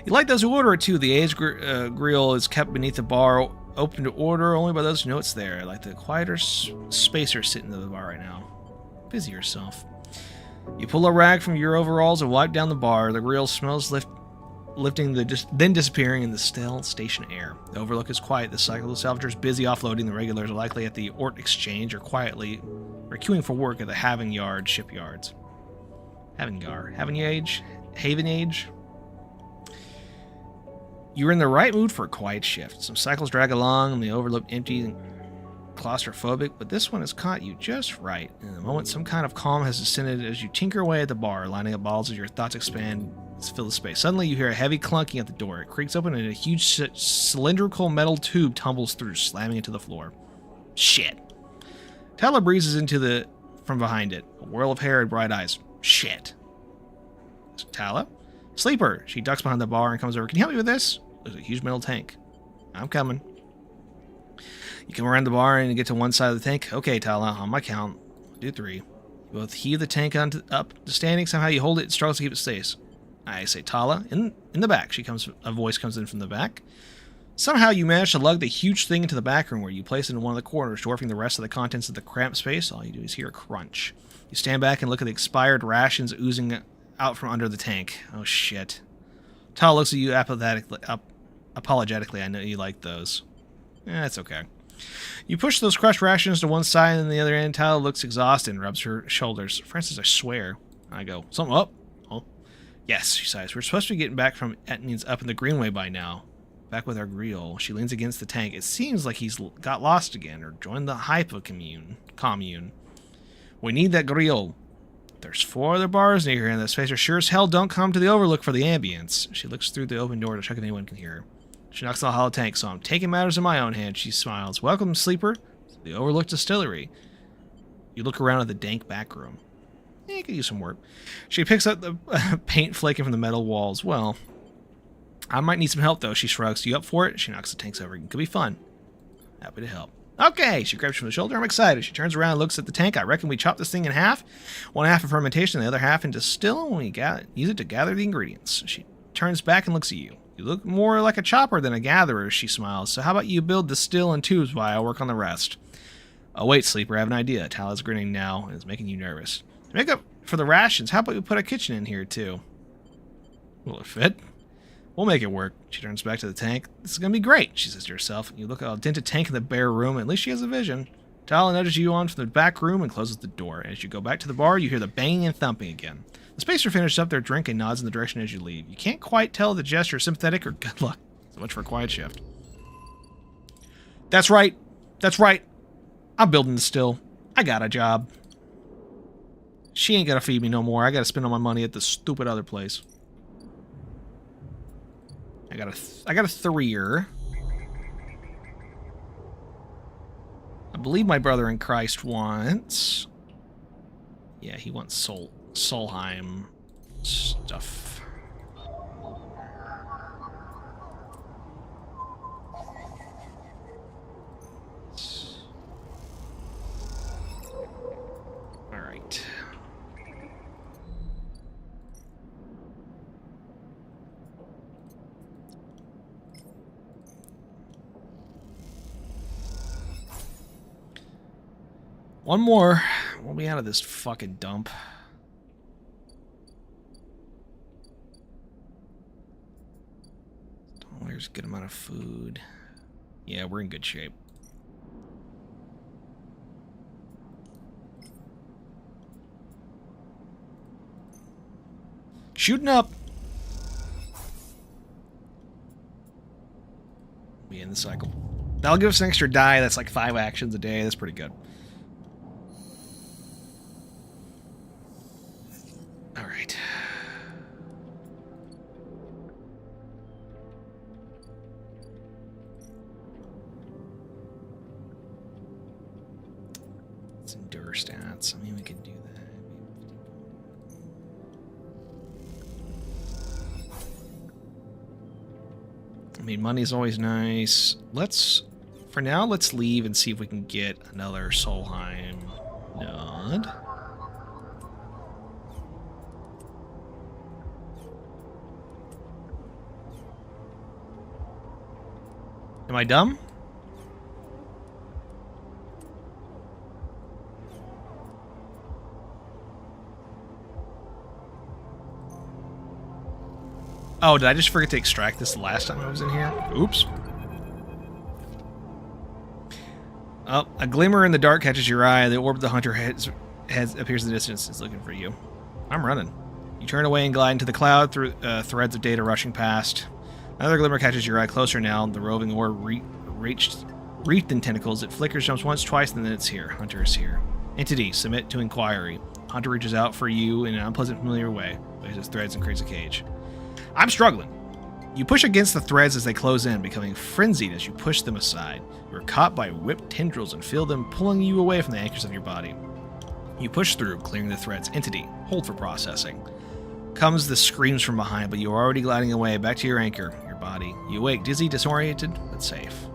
You like those who order it too. The aged grill is kept beneath the bar, open to order only by those who know it's there. Like the quieter spacer sitting in the bar right now. Busy yourself. You pull a rag from your overalls and wipe down the bar. The grill smells lifting, then disappearing in the stale station air. The overlook is quiet. The cycle of salvagers busy offloading. The regulars are likely at the Ort Exchange or quietly queuing for work at the Haven Yard shipyards. Haven Age. You're in the right mood for a quiet shift. Some cycles drag along and the overlook empty and claustrophobic, but this one has caught you just right. In a moment, some kind of calm has descended as you tinker away at the bar, lining up bottles as your thoughts expand to fill the space. Suddenly, you hear a heavy clunking at the door. It creaks open and a huge cylindrical metal tube tumbles through, slamming into the floor. Shit. Tala breezes from behind it, a whirl of hair and bright eyes. Shit. Tala? Sleeper! She ducks behind the bar and comes over. Can you help me with this? There's a huge metal tank. I'm coming. You come around the bar and get to one side of the tank. Okay, Tala, on my count. 1, 2, 3. You both heave the tank up to standing. Somehow you hold it and struggles to keep it stays. I say, Tala, in the back. A voice comes in from the back. Somehow you manage to lug the huge thing into the back room where you place it in one of the corners, dwarfing the rest of the contents of the cramped space. All you do is hear a crunch. You stand back and look at the expired rations oozing out from under the tank. Oh, shit. Tala looks at you apologetically. I know you like those. It's okay. You push those crushed rations to one side and the other end. Tala looks exhausted and rubs her shoulders. Francis, I swear. I go, something up? Oh. Yes, she sighs. We're supposed to be getting back from Etnian's up in the Greenway by now. Back with our griot. She leans against the tank. It seems like he's got lost again or joined the hypa commune. We need that griot. There's 4 other bars near here, and the spacer sure as hell don't come to the overlook for the ambience. She looks through the open door to check if anyone can hear her. She knocks on the hollow tank, so I'm taking matters in my own hands. She smiles. Welcome, sleeper, to the overlook distillery. You look around at the dank back room. You could use some work. She picks up the paint flaking from the metal walls. Well, I might need some help, though. She shrugs. You up for it? She knocks the tanks over. It could be fun. Happy to help. Okay, she grabs you from the shoulder. I'm excited. She turns around and looks at the tank. I reckon we chop this thing in half. One half in fermentation, the other half in distill, and we use it to gather the ingredients. She turns back and looks at you. You look more like a chopper than a gatherer, she smiles. So how about you build the still and tubes while I work on the rest? Oh, wait, Sleeper, I have an idea. Tal is grinning now and is making you nervous. To make up for the rations, how about we put a kitchen in here, too? Will it fit? We'll make it work. She turns back to the tank. This is going to be great, she says to herself. You look at a dented tank in the bare room, at least she has a vision. Tal nudges you on from the back room and closes the door. As you go back to the bar, you hear the banging and thumping again. The spacer finishes up their drink and nods in the direction as you leave. You can't quite tell if the gesture is sympathetic or good luck. So much for a quiet shift. That's right. That's right. I'm building the still. I got a job. She ain't gotta feed me no more. I gotta spend all my money at the stupid other place. I got a 3-er. I believe my brother in Christ wants... Yeah, he wants Solheim stuff. Alright. One more. We'll be out of this fucking dump. There's a good amount of food. Yeah, we're in good shape. Shooting up. We end the cycle. That'll give us an extra die. That's like 5 actions a day. That's pretty good. All right. Let's endure stats. I mean, we can do that. I mean, money's always nice. For now, let's leave and see if we can get another Solheim node. Am I dumb? Oh, did I just forget to extract this the last time I was in here? Oops. Oh, a glimmer in the dark catches your eye. The orb of the hunter appears in the distance. It's looking for you. I'm running. You turn away and glide into the cloud through threads of data rushing past. Another glimmer catches your eye closer now. The roving orb wreathed in tentacles. It flickers, jumps once, twice, and then it's here. Hunter is here. Entity, submit to inquiry. Hunter reaches out for you in an unpleasant, familiar way. Places threads and creates a cage. I'm struggling. You push against the threads as they close in, becoming frenzied as you push them aside. You are caught by whipped tendrils and feel them pulling you away from the anchors of your body. You push through, clearing the threads. Entity, hold for processing. Comes the screams from behind, but you are already gliding away, back to your anchor, your body. You awake, dizzy, disoriented, but safe.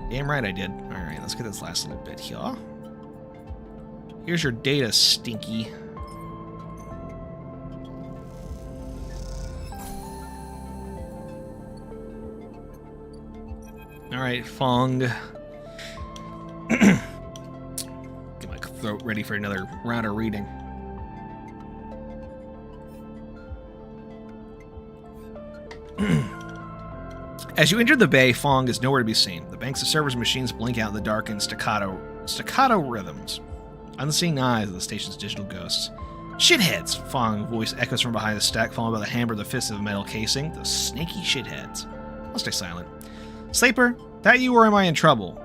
Damn right I did. Alright, let's get this last little bit here. Here's your data, Stinky. Alright, Fong. Get my throat ready for another round of reading. As you enter the bay, Fong is nowhere to be seen. The banks of servers and machines blink out in the dark in staccato rhythms. Unseen eyes of the station's digital ghosts. Shitheads! Fong's voice echoes from behind the stack, followed by the hammer of the fist of the metal casing. The snaky shitheads. I'll stay silent. Sleeper, that you or am I in trouble?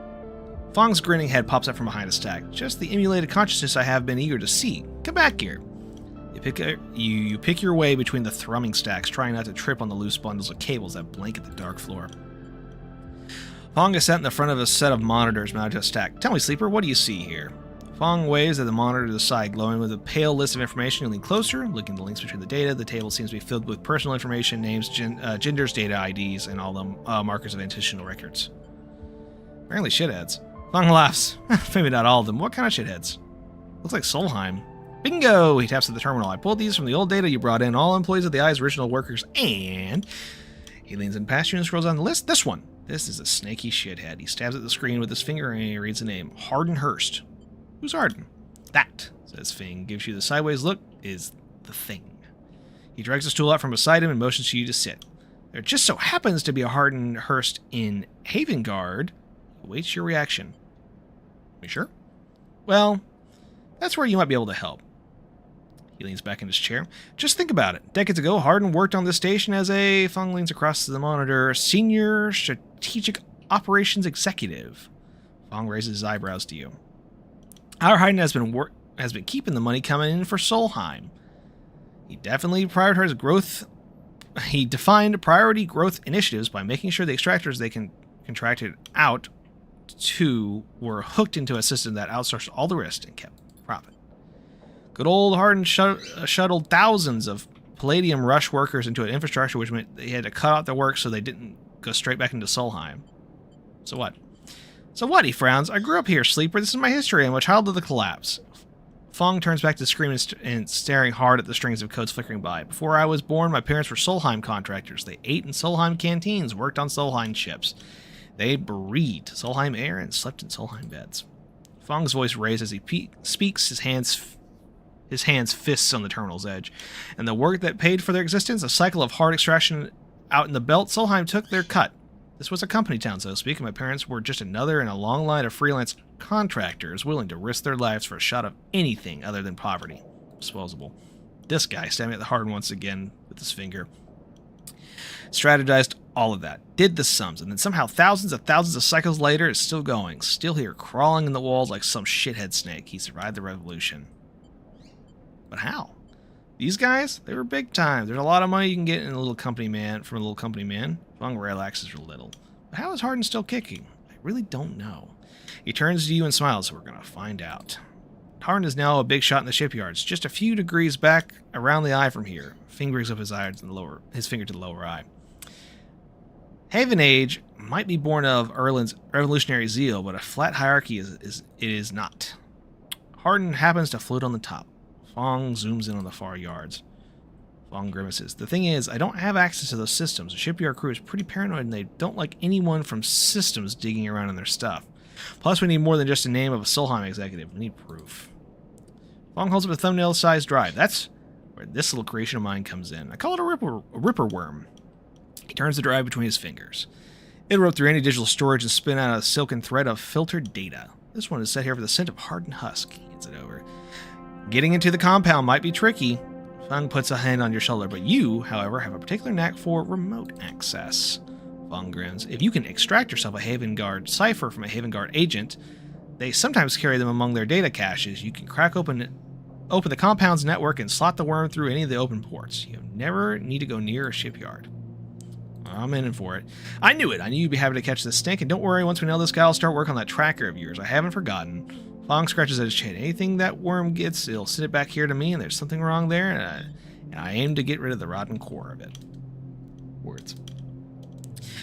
Fong's grinning head pops up from behind a stack. Just the emulated consciousness I have been eager to see. Come back here. You pick your way between the thrumming stacks, trying not to trip on the loose bundles of cables that blanket the dark floor. Fong is sat in the front of a set of monitors mounted to a stack. Tell me, Sleeper, what do you see here? Fong waves at the monitor to the side, glowing with a pale list of information. You lean closer, looking at the links between the data. The table seems to be filled with personal information, names, genders, data IDs, and all the markers of institutional records. Apparently shitheads. Fong laughs. Maybe not all of them. What kind of shitheads? Looks like Solheim. Bingo! He taps at the terminal. I pulled these from the old data you brought in. All employees of the Eye's original workers, and... He leans in past you and scrolls on the list. This one. This is a snaky shithead. He stabs at the screen with his finger and he reads the name. Hardin Hurst. Who's Hardin? That, says Fing, gives you the sideways look, is the thing. He drags a stool out from beside him and motions to you to sit. There just so happens to be a Hardin Hurst in Havengard. Awaits your reaction. You sure? Well, that's where you might be able to help. He leans back in his chair. Just think about it. Decades ago, Hardin worked on this station as a, Fong leans across to the monitor, senior strategic operations executive. Fong raises his eyebrows to you. Our Hardin has been keeping the money coming in for Solheim. He definitely prioritized growth. He defined priority growth initiatives by making sure the extractors they contracted out to were hooked into a system that outsourced all the risk and kept profit. Good old Hardin shuttled thousands of Palladium Rush workers into an infrastructure which meant they had to cut out their work so they didn't go straight back into Solheim. So what? So what, he frowns. I grew up here, sleeper. This is my history. I'm a child of the collapse. Fong turns back to the screen and staring hard at the strings of codes flickering by. Before I was born, my parents were Solheim contractors. They ate in Solheim canteens, worked on Solheim ships. They breathed Solheim air and slept in Solheim beds. Fong's voice raised as he speaks, his hands fists on the terminal's edge. And the work that paid for their existence, a cycle of hard extraction out in the belt, Solheim took their cut. This was a company town, so to speak, and my parents were just another in a long line of freelance contractors willing to risk their lives for a shot of anything other than poverty. Disposable. This guy, stabbing at the Hardin once again with his finger, strategized all of that, did the sums, and then somehow thousands of cycles later is still going, still here, crawling in the walls like some shithead snake. He survived the revolution. But how? These guys, they were big time. There's a lot of money you can get in a little company man from a little company man. Fong relaxes a little. But how is Hardin still kicking? I really don't know. He turns to you and smiles, so we're going to find out. Hardin is now a big shot in the shipyards, just a few degrees back around the eye from here. Fing brings up his finger to the lower eye. Haven Age might be born of Erlin's revolutionary zeal, but a flat hierarchy it is not. Hardin happens to float on the top. Fong zooms in on the far yards. Fong grimaces. The thing is, I don't have access to those systems. The shipyard crew is pretty paranoid and they don't like anyone from systems digging around in their stuff. Plus, we need more than just a name of a Solheim executive. We need proof. Fong holds up a thumbnail-sized drive. That's where this little creation of mine comes in. I call it a ripper worm. He turns the drive between his fingers. It'll rope through any digital storage and spin out a silken thread of filtered data. This one is set here for the scent of hardened husk. He hands it over. Getting into the compound might be tricky. Fong puts a hand on your shoulder, but you, however, have a particular knack for remote access. Fong grins. If you can extract yourself a Havengard cipher from a Havengard agent, they sometimes carry them among their data caches. You can crack open the compound's network and slot the worm through any of the open ports. You never need to go near a shipyard. I'm in for it. I knew it. I knew you'd be happy to catch this stink, and don't worry, once we nail this guy, I'll start work on that tracker of yours. I haven't forgotten. Fong scratches at his chin. Anything that worm gets, it'll send it back here to me, and there's something wrong there, and I aim to get rid of the rotten core of it. Words.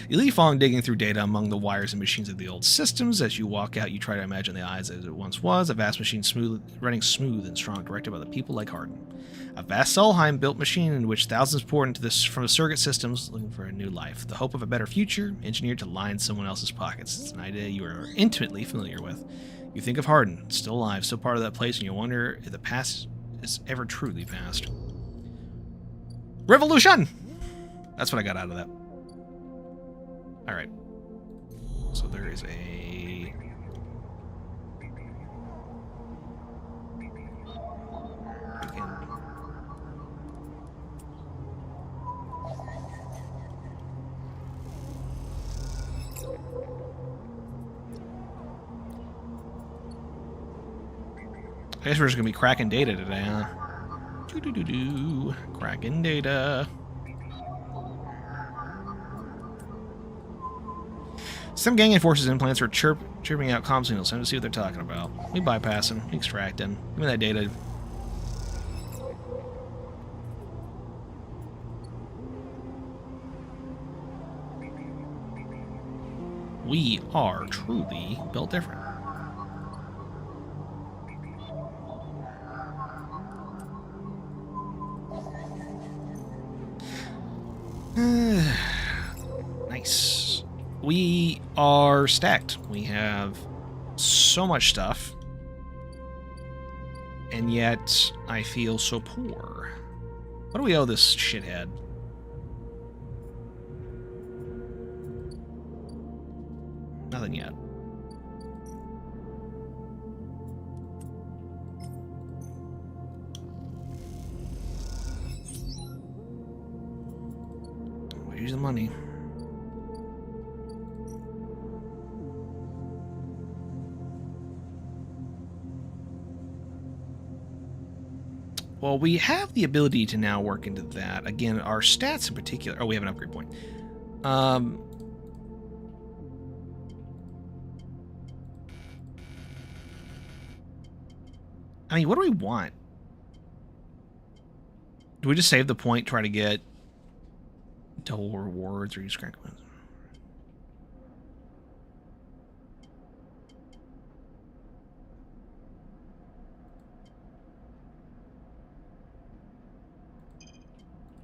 You leave Fong digging through data among the wires and machines of the old systems. As you walk out, you try to imagine the eyes as it once was, a vast machine running smooth and strong, directed by the people like Hardin. A vast Solheim-built machine in which thousands poured into this from the surrogate systems looking for a new life. The hope of a better future, engineered to line someone else's pockets. It's an idea you are intimately familiar with. You think of Hardin, still alive, still part of that place, and you wonder if the past is ever truly past. Revolution! That's what I got out of that. Alright. So there is a... I guess we're just going to be cracking data today, huh? Cracking data. Some gang enforces implants are chirping out comm signals. Time to see what they're talking about. We bypass them. We extract them. Give me that data. We are truly built different. Nice. we are stacked. We have so much stuff. And yet, I feel so poor. What do we owe this shithead? Nothing yet. We'll use the money. Well, we have the ability to now work into that. Again, our stats in particular... Oh, we have an upgrade point. I mean, what do we want? Do we just save the point, try to get double rewards, or use crack ones?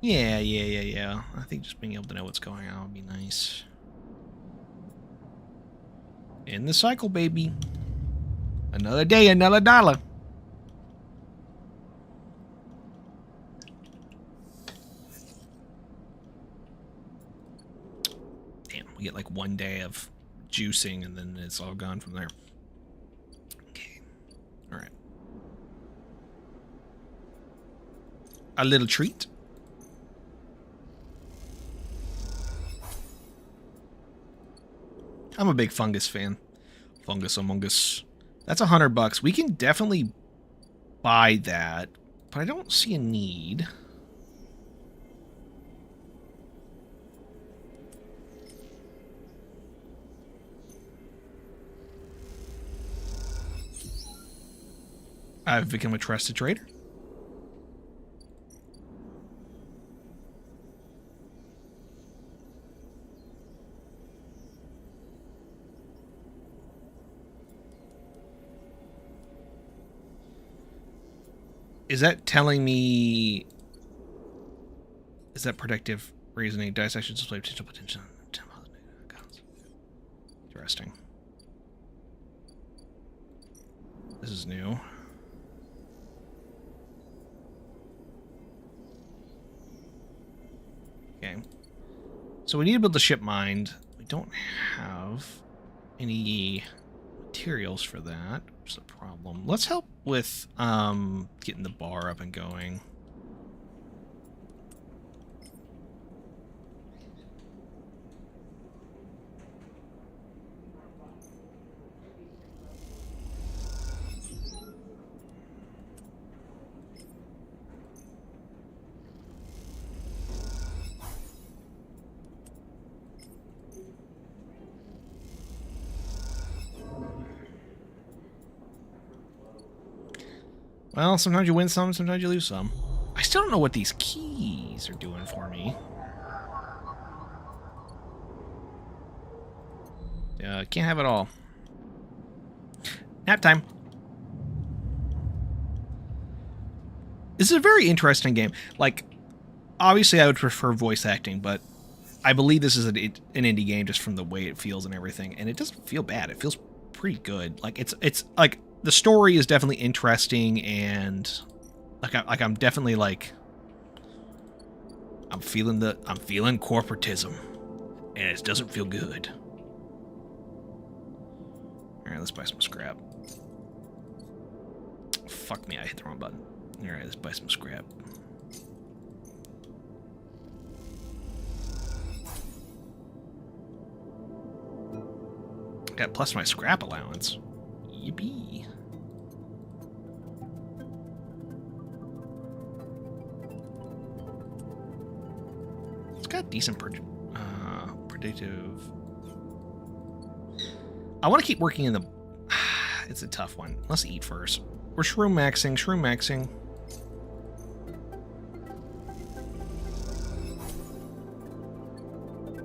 Yeah. I think just being able to know what's going on would be nice. In the cycle, baby. Another day, another dollar. Damn, we get like 1 day of juicing and then it's all gone from there. Okay. Alright. A little treat. I'm a big fungus fan. Fungus Among Us. That's $100. We can definitely buy that, but I don't see a need. I've become a trusted trader. Is that telling me... Is that predictive reasoning? Dissection display potential. Interesting. This is new. Okay. So we need to build the ship mind. We don't have any materials for that, which is a problem. Let's help with getting the bar up and going. Well, sometimes you win some, sometimes you lose some. I still don't know what these keys are doing for me. Can't have it all. Nap time. This is a very interesting game. Like, obviously I would prefer voice acting, but I believe this is an indie game just from the way it feels and everything, and it doesn't feel bad. It feels pretty good. Like, it's like... The story is definitely interesting, and I'm definitely like I'm feeling corporatism, and it doesn't feel good. All right, let's buy some scrap. Fuck me, I hit the wrong button. All right, let's buy some scrap. Got plus my scrap allowance. Yippee. It's got decent predictive. I want to keep working in the... It's a tough one. Let's eat first. We're shroom maxing, shroom maxing.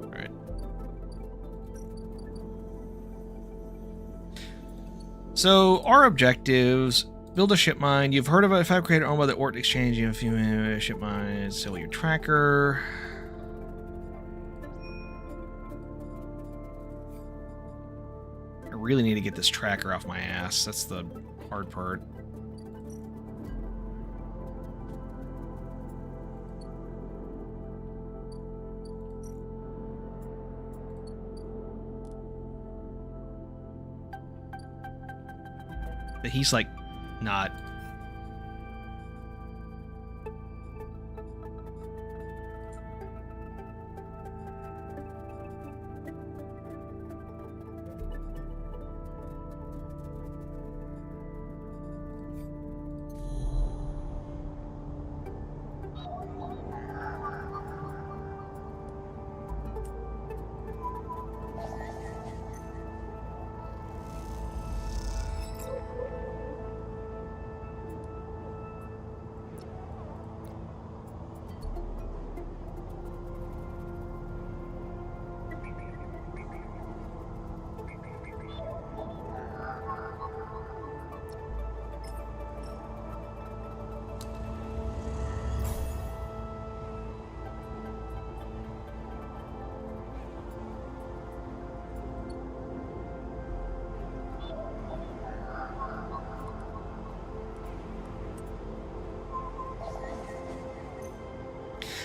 Alright. So, our objectives... Build a ship mine. You've heard of a fabricator owned by the Ort Exchange. You have a few ship mines. Sell your tracker. really need to get this tracker off my ass. That's the hard part. But he's like not.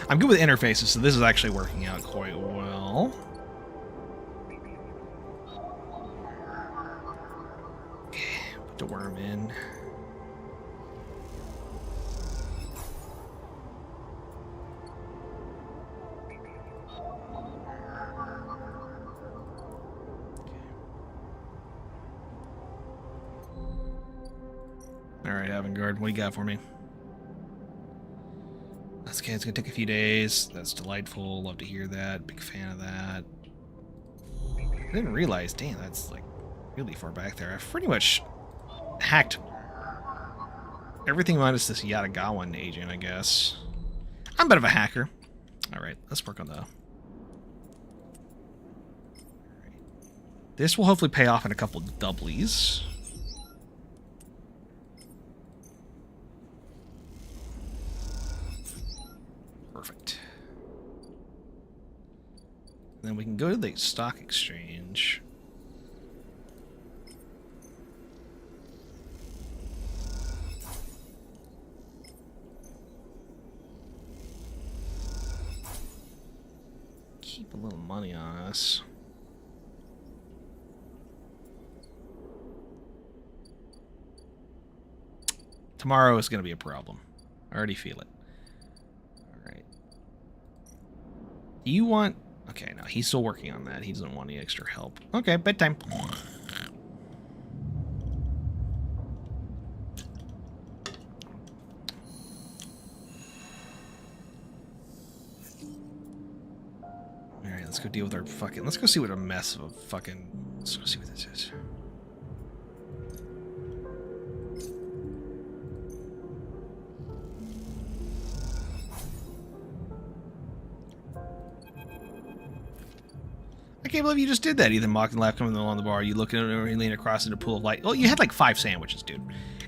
I'm good with interfaces, so this is actually working out quite well. Okay, put the worm in. Alright, Avangard, what do you got for me? That's okay, it's gonna take a few days. That's delightful. Love to hear that. Big fan of that. I didn't realize, damn, that's like really far back there. I've pretty much hacked everything minus this Yatagawan agent, I guess. I'm a bit of a hacker. Alright, let's work on the... This will hopefully pay off in a couple doublies. Perfect. Then we can go to the stock exchange. Keep a little money on us. Tomorrow is going to be a problem. I already feel it. Alright. Do you want... Okay, no, he's still working on that. He doesn't want any extra help. Okay, bedtime. Alright, let's go deal with our fucking... Let's go see what a mess of a fucking... Let's go see what this is. I can't believe you just did that. Ethan mocked and laughed coming along the bar. You look at him and lean across into a pool of light. Well, you had like 5 sandwiches, dude.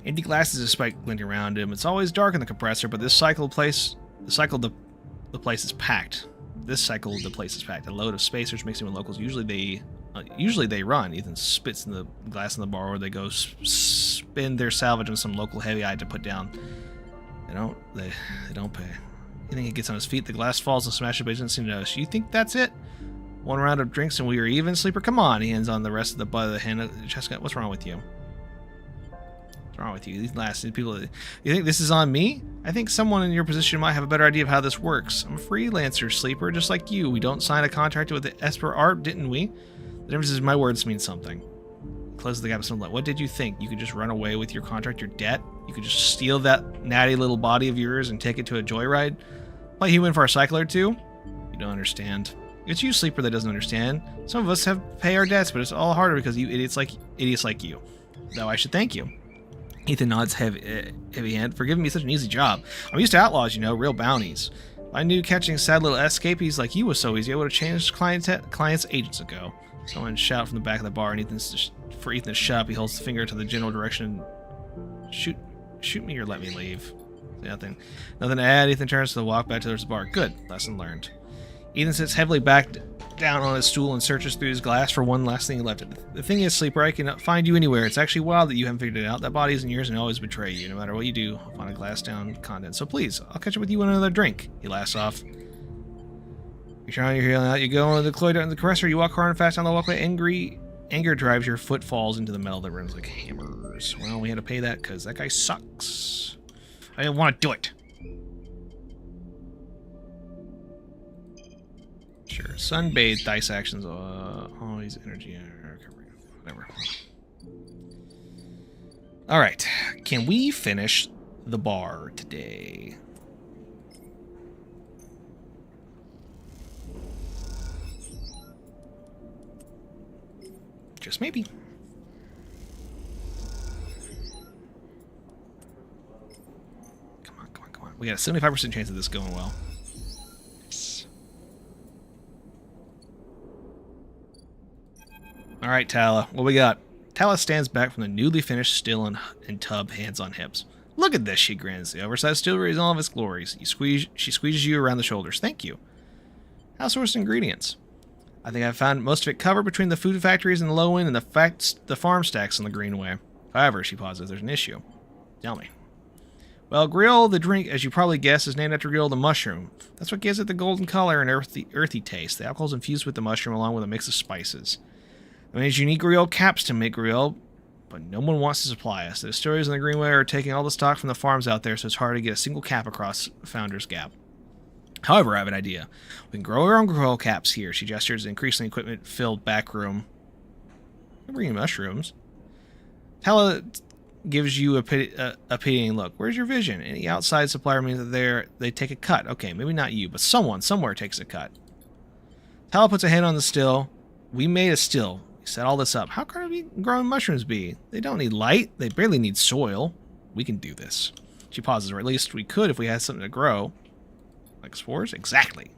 Empty glasses despite glinting around him. It's always dark in the compressor, but this cycle the place is packed. This cycle the place is packed. A load of spacers mixing with locals. Usually they run. Ethan spits in the glass in the bar, or they go spin their salvage on some local heavy eye to put down. They don't pay. You think he gets on his feet? The glass falls and smashes, but he doesn't seem to notice. You think that's it? One round of drinks and we are even, sleeper. Come on. He hands on the rest of the butt of the hand of the chestnut. What's wrong with you? What's wrong with you? These people. You think this is on me? I think someone in your position might have a better idea of how this works. I'm a freelancer, sleeper, just like you. We don't sign a contract with the Esper Art, didn't we? The difference is my words mean something. Close the gap of some light. What did you think? You could just run away with your contract, your debt? You could just steal that natty little body of yours and take it to a joyride? Play human for a cycle or two? You don't understand. It's you, sleeper, that doesn't understand. Some of us have to pay our debts, but it's all harder because you idiots like you. Though I should thank you. Ethan nods heavy hand for giving me such an easy job. I'm used to outlaws, you know, real bounties. If I knew catching sad little escapees like you was so easy, I would have changed clients ages ago. Someone shout from the back of the bar, and for Ethan to shut up, he holds the finger to the general direction. Shoot me or let me leave. Nothing to add. Ethan turns to walk back towards the bar. Good. Lesson learned. Ethan sits heavily backed down on his stool and searches through his glass for one last thing he left. The thing is, Sleeper, I can find you anywhere. It's actually wild that you haven't figured it out. That body isn't yours and always betray you. No matter what you do, I'll find a glass down content. So please, I'll catch up with you on another drink. He laughs off. You're trying your healing out. You go into the cloister and the compressor. You walk hard and fast down the walkway. Anger drives your foot falls into the metal that runs like hammers. Well, we had to pay that because that guy sucks. I didn't want to do it. Sure. Sunbathe dice actions. Always energy. Recovery. Whatever. Alright. Can we finish the bar today? Just maybe. Come on, come on, come on. We got a 75% chance of this going well. Yes. Alright, Tala. What we got? Tala stands back from the newly finished still and tub, hands on hips. Look at this, she grins. The oversized still is all of its glories. She squeezes you around the shoulders. Thank you. House sourced ingredients. I think I've found most of it covered between the food factories in the low end and the farm stacks in the Greenway. However, she pauses, there's an issue. Tell me. Well, Grill, the drink, as you probably guessed, is named after Grill the mushroom. That's what gives it the golden color and earthy taste. The alcohol is infused with the mushroom along with a mix of spices. I mean, you need Grill caps to make Grill, but no one wants to supply us. The distilleries in the Greenway are taking all the stock from the farms out there, so it's hard to get a single cap across Founder's Gap. However, I have an idea. We can grow our own Grill caps here. She gestures an increasingly equipment-filled back room. I'm bringing mushrooms. Tala gives you a pitying look. Where's your vision? Any outside supplier means that they take a cut. Okay, maybe not you, but someone somewhere takes a cut. Tala puts a hand on the still. We made a still. We set all this up. How can we growing mushrooms be? They don't need light. They barely need soil. We can do this. She pauses, or at least we could if we had something to grow. Like spores? Exactly.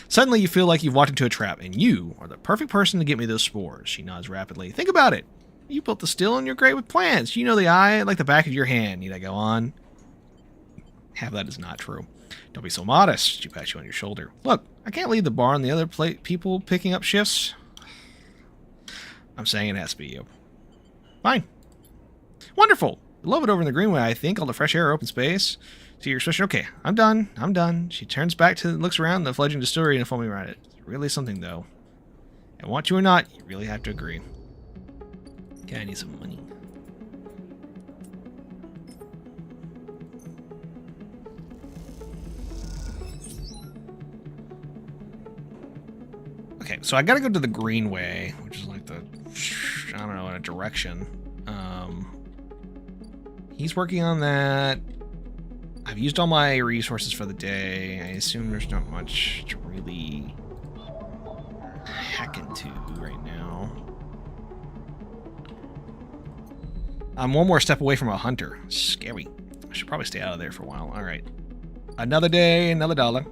Suddenly you feel like you've walked into a trap, and you are the perfect person to get me those spores. She nods rapidly. Think about it. You built the still and you're great with plants. You know the eye like the back of your hand. Need I go on? Half that is not true. Don't be so modest. She pats you on your shoulder. Look, I can't leave the bar and the other people picking up shifts. I'm saying it has to be you. Fine. Wonderful. Love it over in the Greenway, I think. All the fresh air, open space. See your expression. Okay, I'm done. I'm done. She turns back to looks around the fledgling distillery and foaming around it. It's really something, though. And want you or not, you really have to agree. Okay, I need some money. Okay, so I gotta go to the Greenway, which is like the, I don't know, in a direction. He's working on that. I've used all my resources for the day. I assume there's not much to really hack into right now. I'm one more step away from a hunter. Scary. I should probably stay out of there for a while. All right. Another day, another dollar.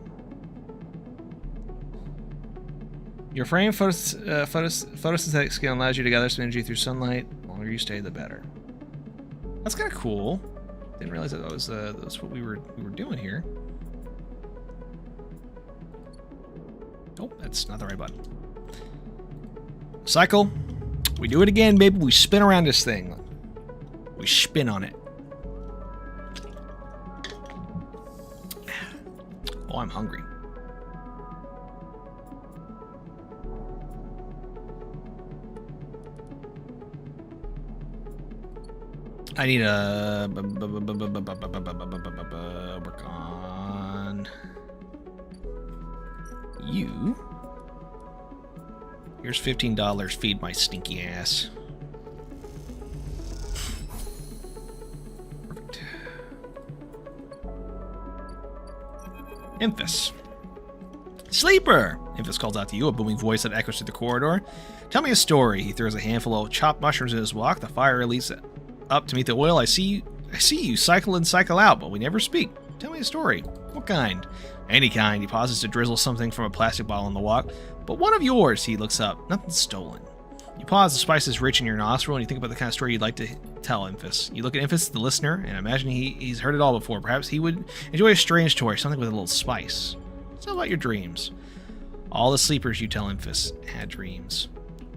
Your frame photosynthetic skin allows you to gather some energy through sunlight. The longer you stay, the better. That's kind of cool. Didn't realize that was that's what we were doing here. Oh, that's not the right button. Cycle. We do it again, baby. We spin around this thing. We spin on it. Oh, I'm hungry. I need a work on you. Here's $15. Feed my stinky ass. Perfect. Emphas. Sleeper! Emphas calls out to you, a booming voice that echoes through the corridor. Tell me a story. He throws a handful of chopped mushrooms in his wok. The fire releases up to meet the oil. I see you cycle in, cycle out, but we never speak. Tell me a story. What kind? Any kind. He pauses to drizzle something from a plastic bottle in the wok. But one of yours. He looks up. Nothing stolen. You pause, the spice is rich in your nostril, and you think about the kind of story you'd like to tell Emphas. You look at Emphas, the listener, and imagine he's heard it all before. Perhaps he would enjoy a strange story, something with a little spice. Tell about your dreams. All the sleepers, you tell Emphas, had dreams.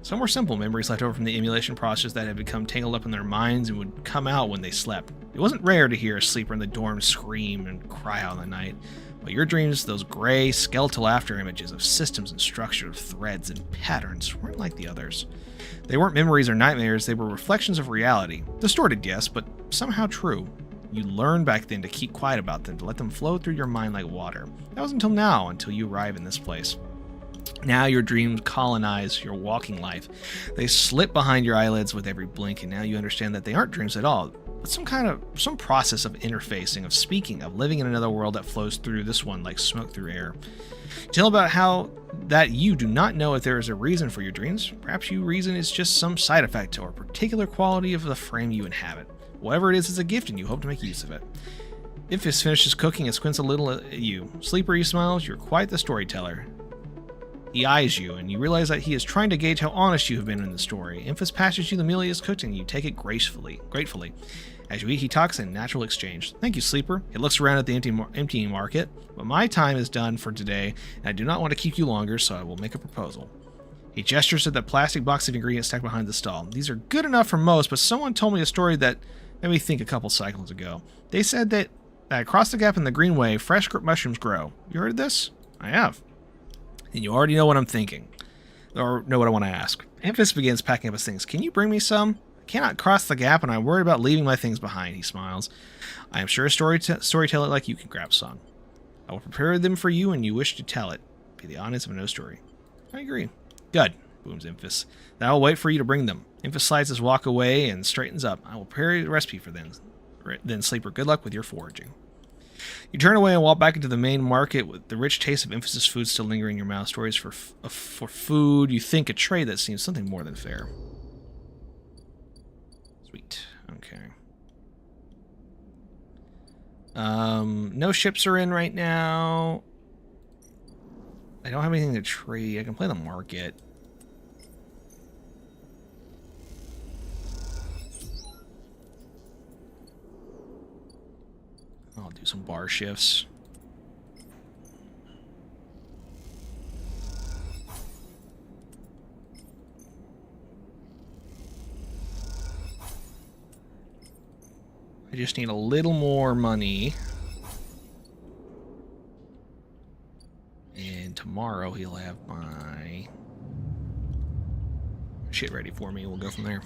Some were simple memories left over from the emulation process that had become tangled up in their minds and would come out when they slept. It wasn't rare to hear a sleeper in the dorm scream and cry out in the night, but your dreams, those gray, skeletal after images of systems and structure of threads and patterns, weren't like the others. They weren't memories or nightmares, they were reflections of reality. Distorted, yes, but somehow true. You learned back then to keep quiet about them, to let them flow through your mind like water. That was until now, until you arrive in this place. Now your dreams colonize your walking life. They slip behind your eyelids with every blink, and now you understand that they aren't dreams at all, but some process of interfacing, of speaking, of living in another world that flows through this one like smoke through air. Tell about how that you do not know if there is a reason for your dreams. Perhaps your reason is just some side effect or particular quality of the frame you inhabit. Whatever it is a gift, and you hope to make use of it. Ifis finishes cooking and squints a little at you. Sleeper, he smiles. You're quite the storyteller. He eyes you, and you realize that he is trying to gauge how honest you have been in the story. Emphas passes you the meal he has cooked, and you take it gratefully. As you eat, he talks in natural exchange. Thank you, Sleeper. He looks around at the emptying market, but my time is done for today, and I do not want to keep you longer, so I will make a proposal. He gestures at the plastic box of ingredients stacked behind the stall. These are good enough for most, but someone told me a story that made me think a couple cycles ago. They said that across the gap in the Greenway, fresh mushrooms grow. You heard this? I have. And you already know what I'm thinking. Or know what I want to ask. Emphas begins packing up his things. Can you bring me some? I cannot cross the gap, and I'm worried about leaving my things behind, he smiles. I am sure a storyteller like you can grab some. I will prepare them for you, and you wish to tell it. Be the audience of no story. I agree. Good, booms Emphas. Then I will wait for you to bring them. Emphas slides his walk away and straightens up. I will prepare a recipe for them. Then, Sleeper, good luck with your foraging. You turn away and walk back into the main market with the rich taste of Emphas's food still lingering in your mouth. Stories for food. You think a trade that seems something more than fair. Sweet. Okay. No ships are in right now. I don't have anything to trade. I can play the market. I'll do some bar shifts. I just need a little more money. And tomorrow he'll have my shit ready for me. We'll go from there.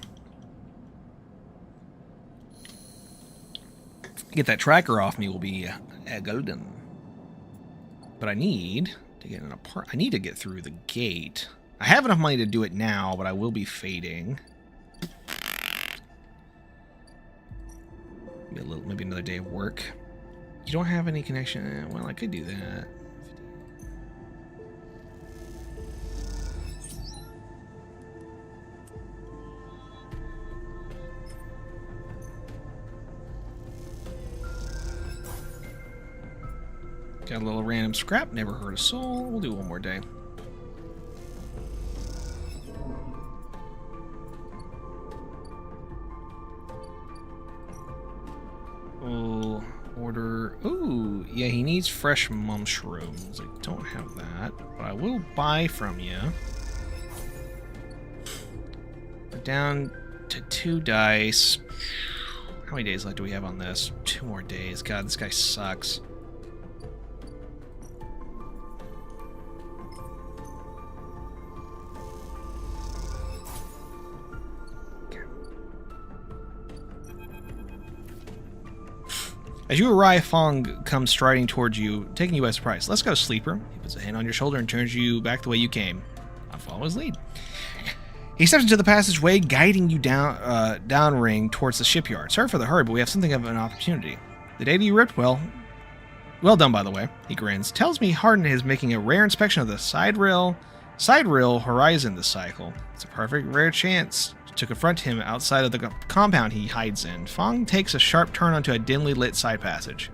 Get that tracker off me will be golden. But I need to get I need to get through the gate. I have enough money to do it now, but I will be fading. Maybe another day of work. You don't have any connection. Well, I could do that. Got a little random scrap, never hurt a soul. We'll do one more day. We'll order... Ooh, yeah, he needs fresh mushrooms. I don't have that, but I will buy from you. We're down to 2 dice. How many days left do we have on this? 2 more days. God, this guy sucks. As you arrive, Fong comes striding towards you, taking you by surprise. Let's go, Sleeper. He puts a hand on your shoulder and turns you back the way you came. I follow his lead. He steps into the passageway, guiding you downring towards the shipyard. Sorry for the hurry, but we have something of an opportunity. The data you ripped, well done, by the way. He grins. Tells me Hardin is making a rare inspection of the side rail horizon this cycle. It's a perfect rare chance to confront him outside of the compound he hides in. Fong takes a sharp turn onto a dimly lit side passage.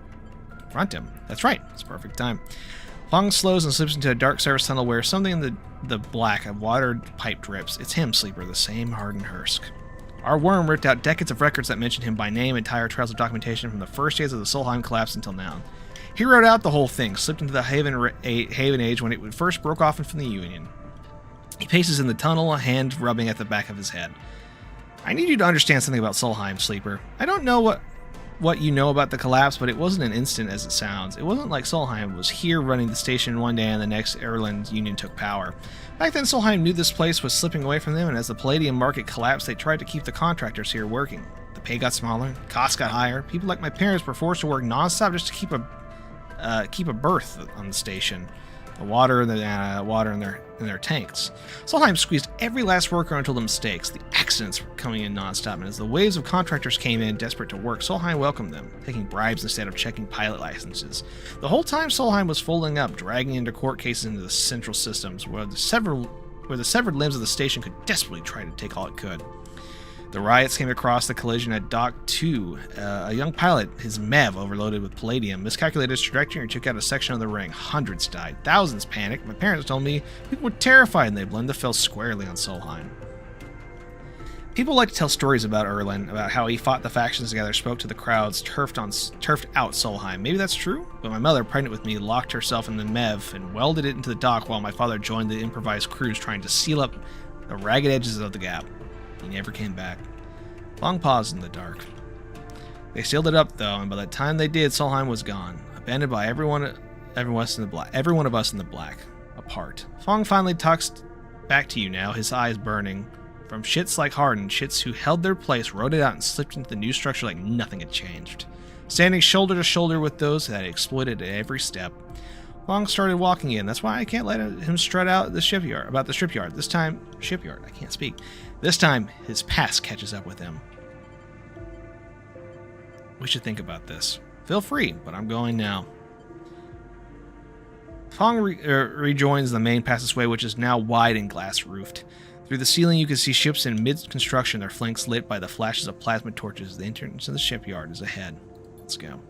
Confront him. That's right. It's perfect time. Fong slows and slips into a dark service tunnel where something in the black of watered pipe drips. It's him, Sleeper, the same Hardin Hursk. Our worm ripped out decades of records that mention him by name, entire trails of documentation from the first days of the Solheim collapse until now. He wrote out the whole thing, slipped into the Haven Age when it first broke off from the Union. He paces in the tunnel, a hand rubbing at the back of his head. I need you to understand something about Solheim, Sleeper. I don't know what you know about the collapse, but it wasn't an instant as it sounds. It wasn't like Solheim was here running the station one day and the next Erland's Union took power. Back then, Solheim knew this place was slipping away from them, and as the palladium market collapsed, they tried to keep the contractors here working. The pay got smaller, costs got higher. People like my parents were forced to work non-stop just to keep a berth on the station. The water in their tanks. Solheim squeezed every last worker until the mistakes. The accidents were coming in non-stop, and as the waves of contractors came in desperate to work, Solheim welcomed them, taking bribes instead of checking pilot licenses. The whole time Solheim was folding up, dragging into court cases into the central systems, where the severed limbs of the station could desperately try to take all it could. The riots came across the collision at Dock 2. A young pilot, his MEV overloaded with palladium, miscalculated his trajectory and took out a section of the ring. Hundreds died. Thousands panicked. My parents told me people were terrified and they blamed the fell squarely on Solheim. People like to tell stories about Erland, about how he fought the factions together, spoke to the crowds, turfed out Solheim. Maybe that's true, but my mother, pregnant with me, locked herself in the MEV and welded it into the dock while my father joined the improvised crews trying to seal up the ragged edges of the gap. He never came back. Long pause in the dark. They sealed it up, though, and by the time they did, Solheim was gone, abandoned by everyone of us in the black, apart. Fong finally talks back to you now, his eyes burning. From shits like Harden, shits who held their place, rode it out, and slipped into the new structure like nothing had changed. Standing shoulder to shoulder with those that had exploited at every step. Fong started walking in. That's why I can't let him strut out about the shipyard. This time, I can't speak. This time, his past catches up with him. We should think about this. Feel free, but I'm going now. Fong rejoins the main passageway, which is now wide and glass-roofed. Through the ceiling, you can see ships in mid-construction, their flanks lit by the flashes of plasma torches. The entrance to the shipyard is ahead. Let's go.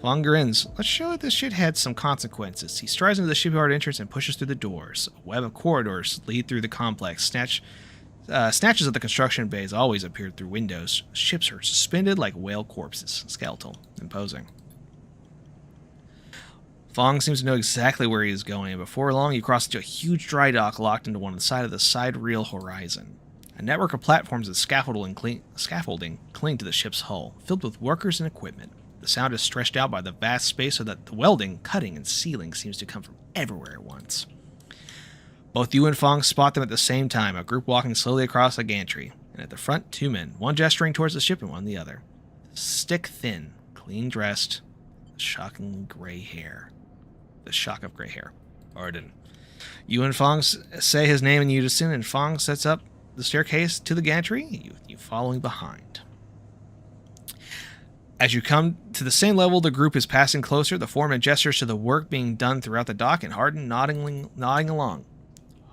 Fong grins. Let's show this shithead some consequences. He strides into the shipyard entrance and pushes through the doors. A web of corridors lead through the complex. Snatches of the construction bays always appeared through windows. Ships are suspended like whale corpses. Skeletal. Imposing. Fong seems to know exactly where he is going, and before long you cross into a huge dry dock locked into one side of the sidereal horizon. A network of platforms and scaffolding cling to the ship's hull, filled with workers and equipment. The sound is stretched out by the vast space so that the welding, cutting, and sealing seems to come from everywhere at once. Both you and Fong spot them at the same time, a group walking slowly across a gantry, and at the front, two men, one gesturing towards the ship and one the other. Stick-thin, clean-dressed, shockingly gray hair. The shock of gray hair. Arden. You and Fong say his name in unison, and Fong sets up the staircase to the gantry, you following behind. As you come to the same level, the group is passing closer. The foreman gestures to the work being done throughout the dock, and Harden nodding along.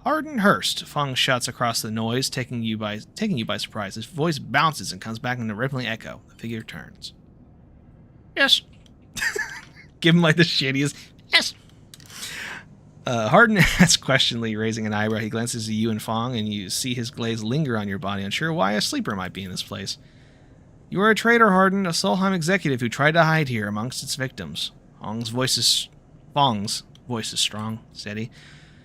Harden Hurst, Fong shouts across the noise, taking you by surprise. His voice bounces and comes back in a rippling echo. The figure turns. Yes. Give him like the shittiest. Yes. Harden asks questioningly, raising an eyebrow. He glances at you and Fong, and you see his glaze linger on your body, unsure why a sleeper might be in this place. You are a traitor, Harden, a Solheim executive who tried to hide here amongst its victims. Fong's voice is strong, steady.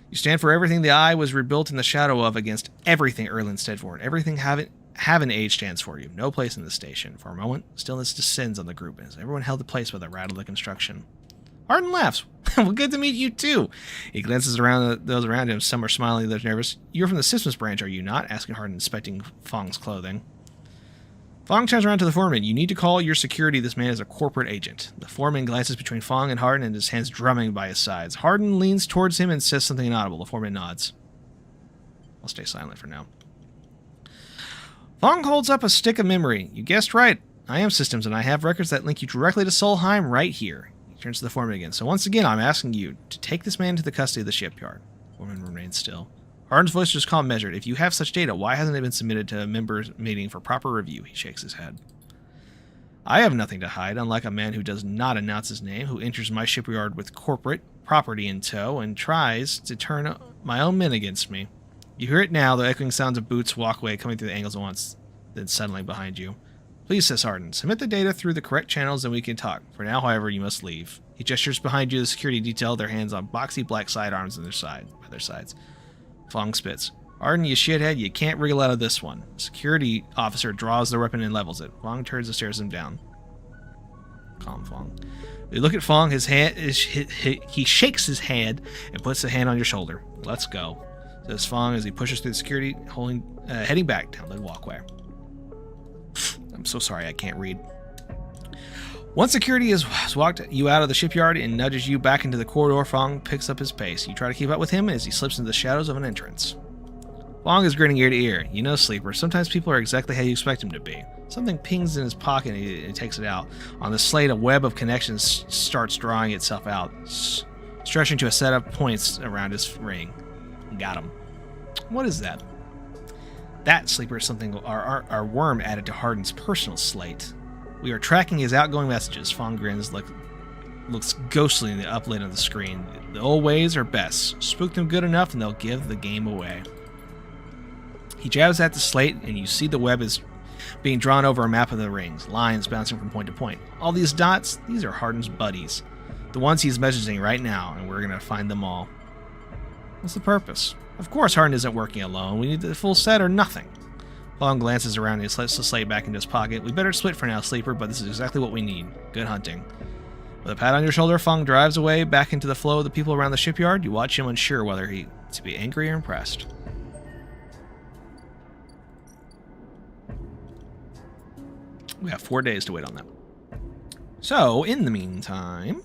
You stand for everything the Eye was rebuilt in the shadow of, against everything Erland stood for, and everything Haven Age stands for. You have no place in the station. For a moment, stillness descends on the group as everyone held the place by the rattle of the construction. Harden laughs. Well, good to meet you, too. He glances around at those around him. Some are smiling, others nervous. You're from the systems branch, are you not? Asking Harden, inspecting Fong's clothing. Fong turns around to the foreman. You need to call your security. This man is a corporate agent. The foreman glances between Fong and Harden, and his hands drumming by his sides. Harden leans towards him and says something inaudible. The foreman nods. I'll stay silent for now. Fong holds up a stick of memory. You guessed right. I am systems, and I have records that link you directly to Solheim right here. He turns to the foreman again. So once again, I'm asking you to take this man to the custody of the shipyard. The foreman remains still. Harden's voice is calm, measured. If you have such data, why hasn't it been submitted to a members' meeting for proper review? He shakes his head. I have nothing to hide, unlike a man who does not announce his name, who enters my shipyard with corporate property in tow and tries to turn my own men against me. You hear it now, the echoing sounds of boots walk away, coming through the angles at once, then suddenly behind you. Please, says Hardin. Submit the data through the correct channels and we can talk. For now, however, you must leave. He gestures behind you, the security detail, their hands on boxy black sidearms on by their sides. Fong spits. Hardin, you shithead, you can't wriggle out of this one. Security officer draws their weapon and levels it. Fong turns and stares him down. Calm, Fong. You look at Fong, his hand he shakes his head and puts a hand on your shoulder. Let's go, says Fong as he pushes through the security, heading back down the walkway. I'm so sorry I can't read. Once security has walked you out of the shipyard and nudges you back into the corridor, Fong picks up his pace. You try to keep up with him as he slips into the shadows of an entrance. Fong is grinning ear to ear. You know, Sleeper, sometimes people are exactly how you expect them to be. Something pings in his pocket and he takes it out. On the slate, a web of connections starts drawing itself out, stretching to a set of points around his ring. Got him. What is that? That, Sleeper, is something our worm added to Hardin's personal slate. We are tracking his outgoing messages. Fong grins, looks ghostly in the uplit of the screen. The old ways are best. Spook them good enough and they'll give the game away. He jabs at the slate and you see the web is being drawn over a map of the rings, lines bouncing from point to point. All these dots, these are Hardin's buddies. The ones he's messaging right now, and we're going to find them all. What's the purpose? Of course Hardin isn't working alone. We need the full set or nothing. Long glances around and he slips the slate back into his pocket. We better split for now, Sleeper, but this is exactly what we need. Good hunting. With a pat on your shoulder, Fong drives away back into the flow of the people around the shipyard. You watch him unsure whether he to be angry or impressed. We have 4 days to wait on that. So, in the meantime...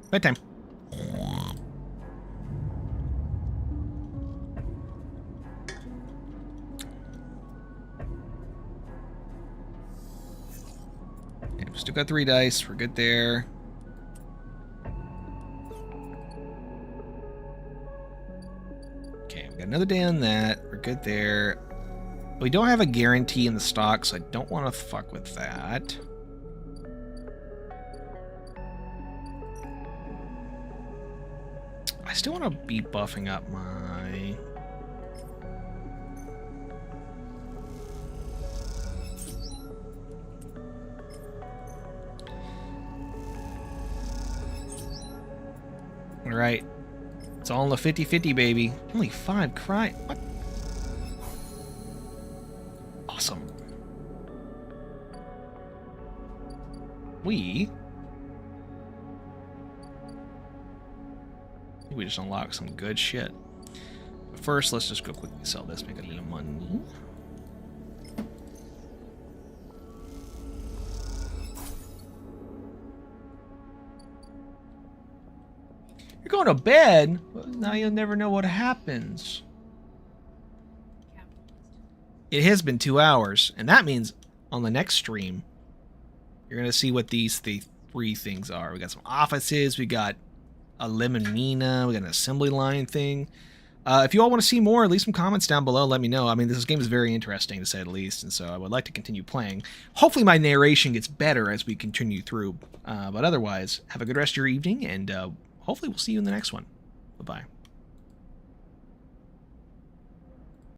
bedtime. Okay, we still got 3 dice. We're good there. Okay, we got another day on that. We're good there. We don't have a guarantee in the stock, so I don't want to fuck with that. I still want to be buffing up my... Alright. It's all in the 50-50, baby. Only 5 cry... What? Awesome. We just unlocked some good shit. But first, let's just go quickly sell this, make a little money. You're going to bed? Well, now you'll never know what happens. It has been 2 hours, and that means on the next stream, you're going to see what these 3 things are. We got some offices, we got a lemon mina, we got an assembly line thing. If you all want to see more, leave some comments down below, let me know. I mean, this game is very interesting, to say the least, and so I would like to continue playing. Hopefully my narration gets better as we continue through, but otherwise, have a good rest of your evening, and hopefully we'll see you in the next one. Bye-bye.